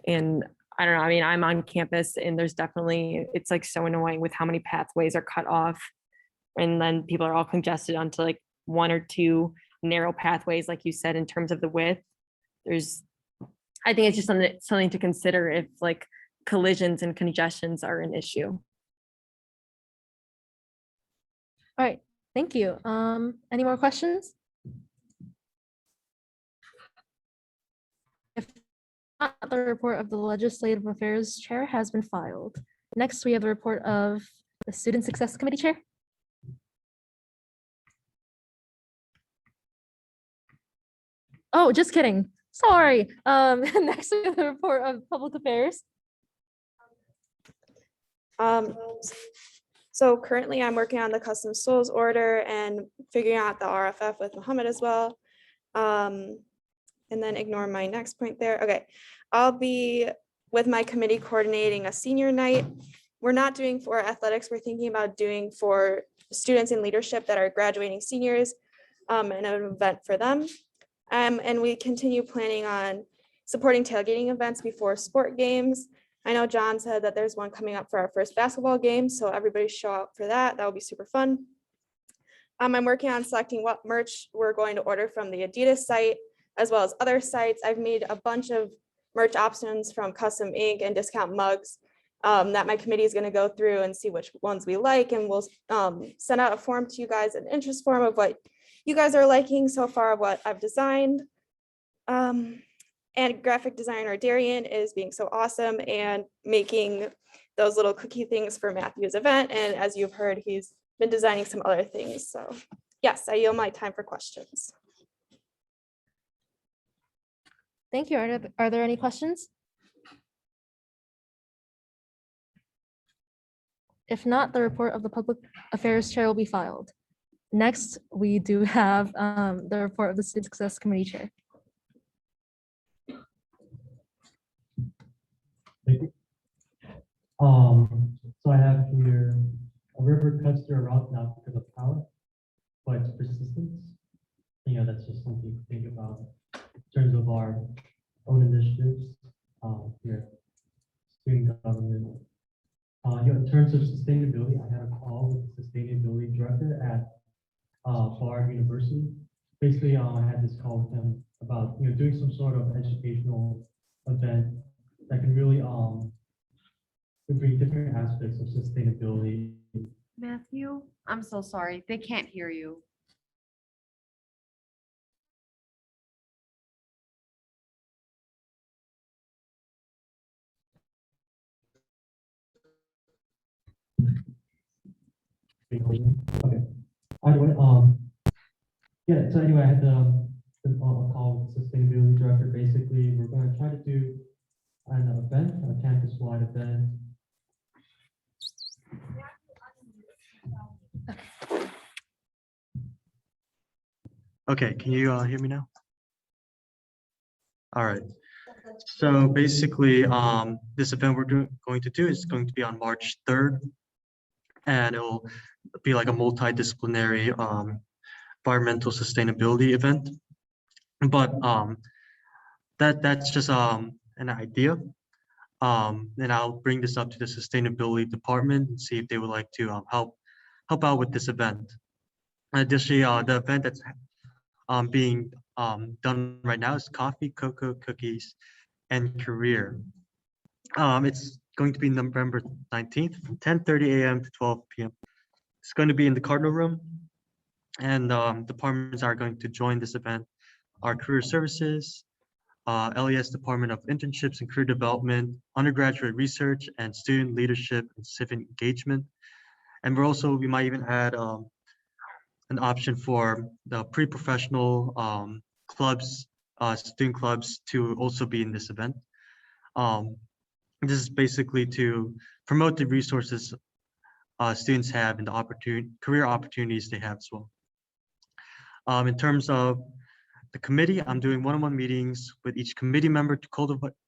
And I don't know, I mean, I'm on campus and there's definitely, it's like so annoying with how many pathways are cut off. And then people are all congested onto like one or two narrow pathways, like you said, in terms of the width. I think it's just something to consider if like collisions and congestions are an issue. All right, thank you. Any more questions? If not, the report of the Legislative Affairs Chair has been filed. Next, we have the report of the Student Success Committee Chair. Oh, just kidding. Sorry. Next, we have the report of Public Affairs. So currently I'm working on the custom souls order and figuring out the RFF with Muhammad as well. And then ignore my next point there. Okay, I'll be with my committee coordinating a senior night. We're not doing for athletics, we're thinking about doing for students in leadership that are graduating seniors, and an event for them. And we continue planning on supporting tailgating events before sport games. I know John said that there's one coming up for our first basketball game, so everybody show up for that. That will be super fun. I'm working on selecting what merch we're going to order from the Adidas site, as well as other sites. I've made a bunch of merch options from Custom Ink and Discount Mugs that my committee is going to go through and see which ones we like, and we'll send out a form to you guys, an interest form of what you guys are liking so far of what I've designed. And graphic designer Darian is being so awesome and making those little cookie things for Matthew's event. And as you've heard, he's been designing some other things. So yes, I yield my time for questions. Thank you. Are there any questions? If not, the report of the Public Affairs Chair will be filed. Next, we do have the report of the Student Success Committee Chair. Thank you. So I have here a river cuts through a rock not because of power, but its persistence. That's just something to think about in terms of our own initiatives here, student government. In terms of sustainability, I had a call with the sustainability director at Bard University. Basically, I had this call with them about doing some sort of educational event that can really bring different aspects of sustainability. Matthew, I'm so sorry. They can't hear you. Okay. Anyway, yeah. So anyway, I had a call with the sustainability director. Basically, we're going to try to do an event, a campus-wide event. Okay, can you hear me now? All right. So basically, this event we're going to do is going to be on March 3rd, and it'll be like a multidisciplinary environmental sustainability event. But that's just an idea. And I'll bring this up to the sustainability department and see if they would like to help out with this event. Additionally, the event that's being done right now is coffee, cocoa, cookies, and career. It's going to be November 19th from 10:30 a.m. to 12 p.m. It's going to be in the Cardinal Room, and departments are going to join this event. Our career services, LES Department of Internships and Career Development, undergraduate research, and student leadership and civic engagement. And we might even add an option for the pre-professional clubs, student clubs to also be in this event. This is basically to promote the resources students have and the career opportunities they have as well. In terms of the committee, I'm doing one-on-one meetings with each committee member to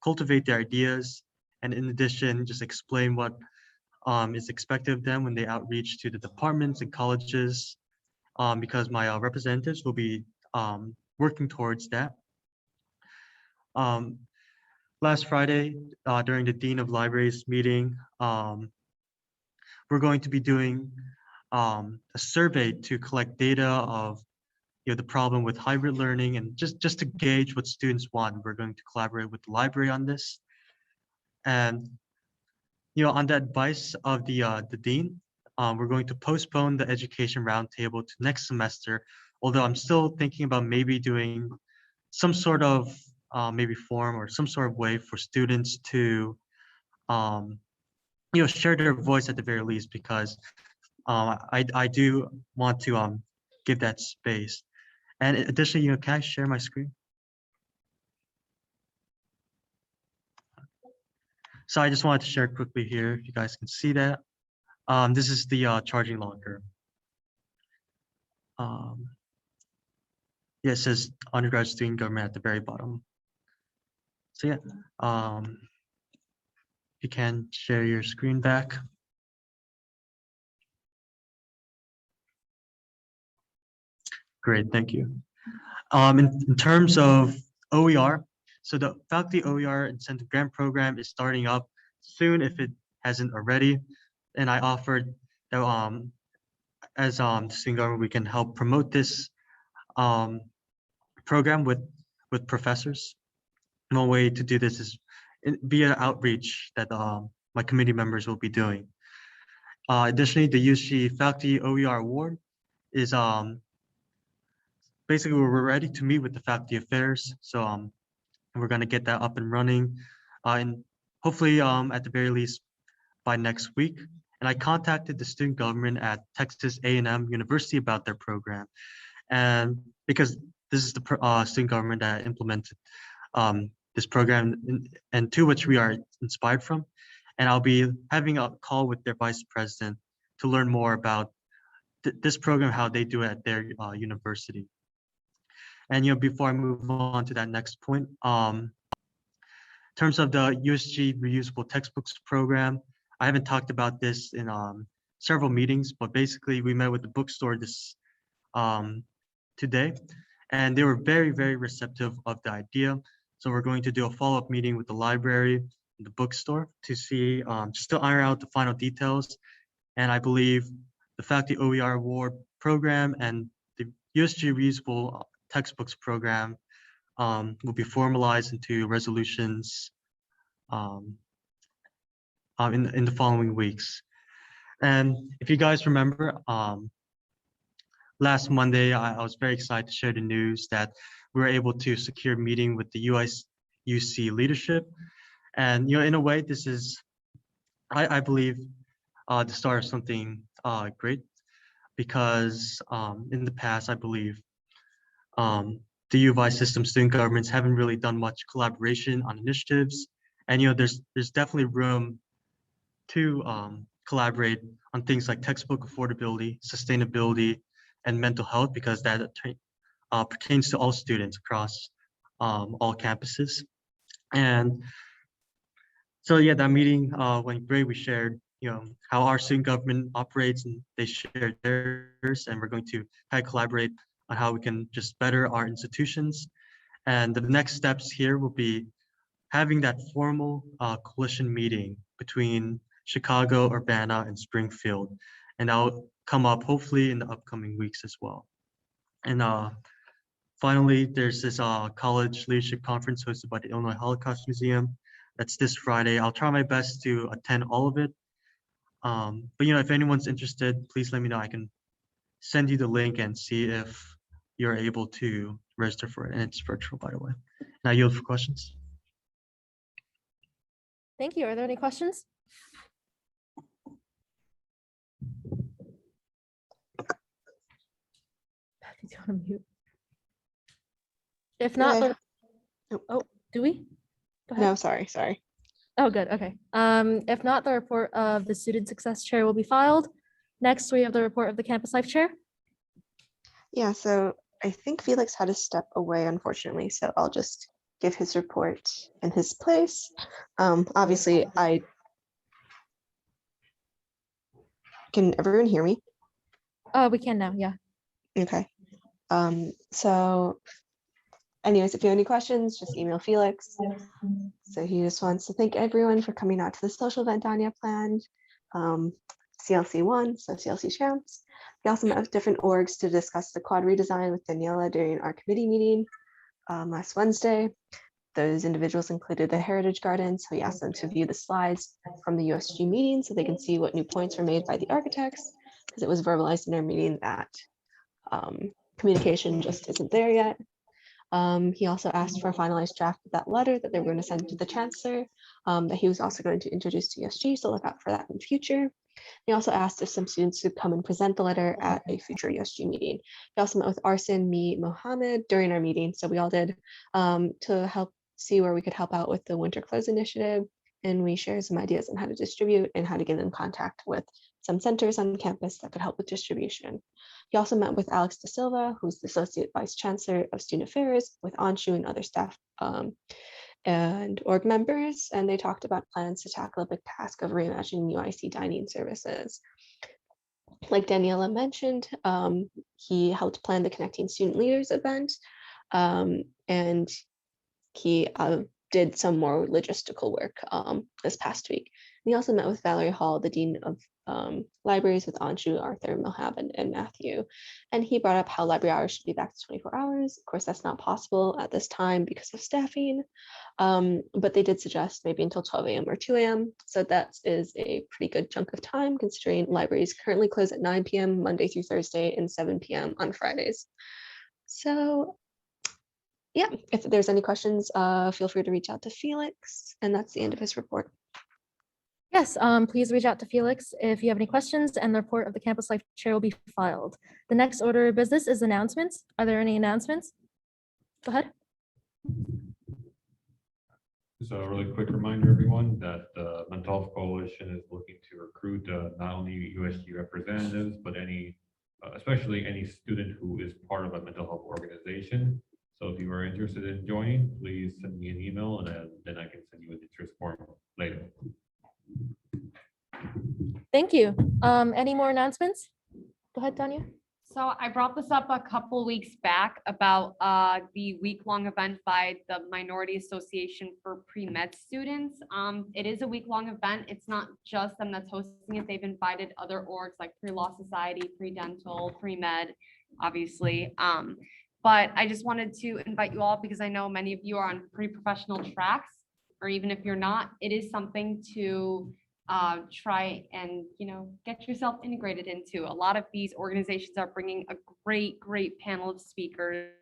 cultivate their ideas, and in addition, just explain what is expected of them when they outreach to the departments and colleges, because my representatives will be working towards that. Last Friday, during the Dean of Libraries meeting, we're going to be doing a survey to collect data of the problem with hybrid learning, and just to gauge what students want. We're going to collaborate with the library on this. And on the advice of the dean, we're going to postpone the education roundtable to next semester, although I'm still thinking about maybe doing some sort of maybe forum or some sort of way for students to share their voice at the very least, because I do want to give that space. And additionally, can I share my screen? So I just wanted to share quickly here, if you guys can see that. This is the charging locker. Yeah, it says undergraduate student government at the very bottom. So yeah, you can share your screen back. Great, thank you. In terms of OER, so the faculty OER incentive grant program is starting up soon if it hasn't already. And I offered that as the student government, we can help promote this program with professors. One way to do this is via outreach that my committee members will be doing. Additionally, the USG Faculty OER Award is basically we're ready to meet with the faculty affairs. So we're gonna get that up and running, and hopefully at the very least by next week. And I contacted the student government at Texas A&M University about their program, and because this is the student government that implemented this program and to which we are inspired from. And I'll be having a call with their vice president to learn more about this program, how they do it at their university. And before I move on to that next point, in terms of the USG reusable textbooks program, I haven't talked about this in several meetings, but basically we met with the bookstore this today, and they were very, very receptive of the idea. So we're going to do a follow-up meeting with the library and the bookstore to see, just to iron out the final details. And I believe the Faculty OER Award program and the USG reusable textbooks program will be formalized into resolutions in the following weeks. And if you guys remember, last Monday, I was very excited to share the news that we were able to secure a meeting with the UC leadership. And in a way, this is, I believe, the start of something great, because in the past, I believe, the U of I system student governments haven't really done much collaboration on initiatives. And there's definitely room to collaborate on things like textbook affordability, sustainability, and mental health, because that pertains to all students across all campuses. And so yeah, that meeting went great. We shared how our student government operates, and they shared theirs, and we're going to collaborate on how we can just better our institutions. And the next steps here will be having that formal coalition meeting between Chicago, Urbana, and Springfield. And that'll come up hopefully in the upcoming weeks as well. And finally, there's this college leadership conference hosted by the Illinois Holocaust Museum. That's this Friday. I'll try my best to attend all of it. But if anyone's interested, please let me know. I can send you the link and see if you're able to register for it. And it's virtual, by the way. Now yield for questions. Thank you. Are there any questions? Do you want to mute? If not, do we? Go ahead. No, sorry. Oh, good. Okay. If not, the report of the student success chair will be filed. Next, we have the report of the campus life chair. Yeah, so I think Felix had to step away, unfortunately, so I'll just give his report in his place. Obviously, can everyone hear me? We can now, yeah. Okay. So anyways, if you have any questions, just email Felix. So he just wants to thank everyone for coming out to the social event Danya planned. CLC 1, so CLC champs. We also met with different orgs to discuss the quad redesign with Daniela during our committee meeting last Wednesday. Those individuals included the Heritage Garden, so we asked them to view the slides from the USG meeting so they can see what new points were made by the architects, because it was verbalized in our meeting that communication just isn't there yet. He also asked for a finalized draft of that letter that they were going to send to the chancellor, that he was also going to introduce to USG, so look out for that in the future. He also asked if some students could come and present the letter at a future USG meeting. He also met with Arsen, me, Mohammed during our meeting, so we all did, to help see where we could help out with the winter clothes initiative, and we shared some ideas on how to distribute and how to get in contact with some centers on campus that could help with distribution. He also met with Alex Da Silva, who's the Associate Vice Chancellor of Student Affairs, with Anshu and other staff and org members, and they talked about plans to tackle a big task of reimagining UIC dining services. Like Daniela mentioned, he helped plan the Connecting Student Leaders event, and he did some more logistical work this past week. And he also met with Valerie Hall, the Dean of Libraries, with Anshu, Arthur, Mohab, and Matthew. And he brought up how library hours should be back to 24 hours. Of course, that's not possible at this time because of staffing, but they did suggest maybe until 12 a.m. or 2 a.m. So that is a pretty good chunk of time, considering libraries currently close at 9 p.m. Monday through Thursday and 7 p.m. on Fridays. So yeah, if there's any questions, feel free to reach out to Felix, and that's the end of his report. Yes, please reach out to Felix if you have any questions, and the report of the Campus Life Chair will be filed. The next order of business is announcements. Are there any announcements? Go ahead. Just a really quick reminder, everyone, that the Mental Health Coalition is looking to recruit not only USG representatives, but especially any student who is part of a mental health organization. So if you are interested in joining, please send me an email, and then I can send you an interest form later. Thank you. Any more announcements? Go ahead, Tanya. So I brought this up a couple weeks back about the week-long event by the Minority Association for Pre-Med Students. It is a week-long event. It's not just them that's hosting it. They've invited other orgs like Pre-Law Society, Pre-Dental, Pre-Med, obviously. But I just wanted to invite you all because I know many of you are on pretty professional tracks, or even if you're not, it is something to try and, get yourself integrated into. A lot of these organizations are bringing a great panel of speakers.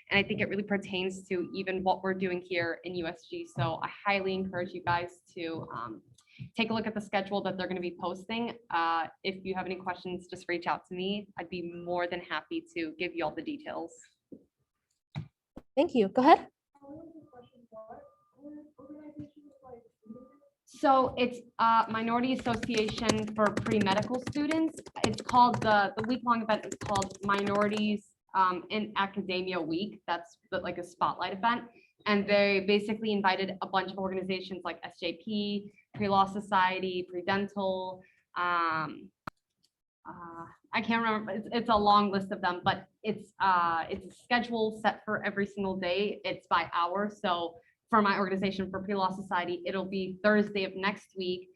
And I think it really pertains to even what we're doing here in USG. So I highly encourage you guys to take a look at the schedule that they're going to be posting. If you have any questions, just reach out to me. I'd be more than happy to give you all the details. Thank you. Go ahead. So it's Minority Association for Pre-Medical Students. It's called the week-long event is called Minorities in Academia Week. That's like a spotlight event. And they basically invited a bunch of organizations like SJP, Pre-Law Society, Pre-Dental. I can't remember. It's a long list of them, but it's a schedule set for every single day. It's by hour. So for my organization, for Pre-Law Society, it'll be Thursday of next week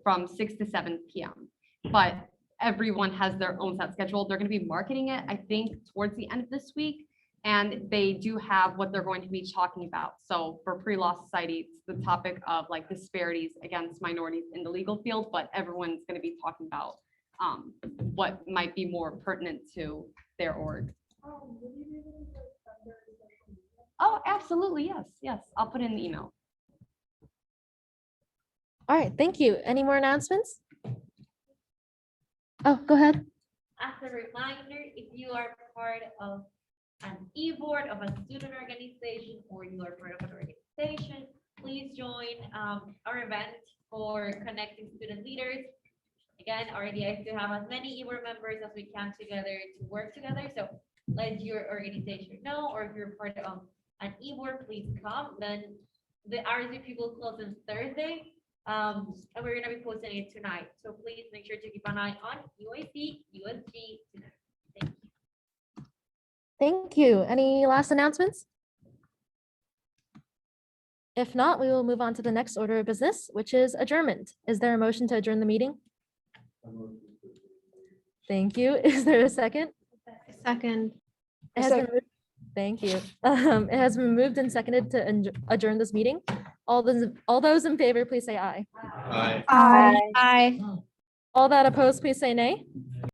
from 6 to 7 p.m. But everyone has their own set schedule. They're going to be marketing it, I think, towards the end of this week. And they do have what they're going to be talking about. So for Pre-Law Society, it's the topic of like disparities against minorities in the legal field, but everyone's going to be talking about what might be more pertinent to their org. Oh, absolutely. Yes. Yes. I'll put it in the email. All right. Thank you. Any more announcements? Oh, go ahead. As a reminder, if you are part of an e-board of a student organization or you are part of an organization, please join our event for connecting student leaders. Again, our idea is to have as many e-board members as we can together to work together. So let your organization know, or if you're part of an e-board, please come. Then the RSVP will close on Thursday. And we're going to be posting it tonight. So please make sure to keep an eye on USG tonight. Thank you. Any last announcements? If not, we will move on to the next order of business, which is adjournment. Is there a motion to adjourn the meeting? Thank you. Is there a second? Second. It has been moved- Thank you. It has been moved and seconded to adjourn this meeting. All those in favor, please say aye. Aye. Aye. Aye. All that opposed, please say nay.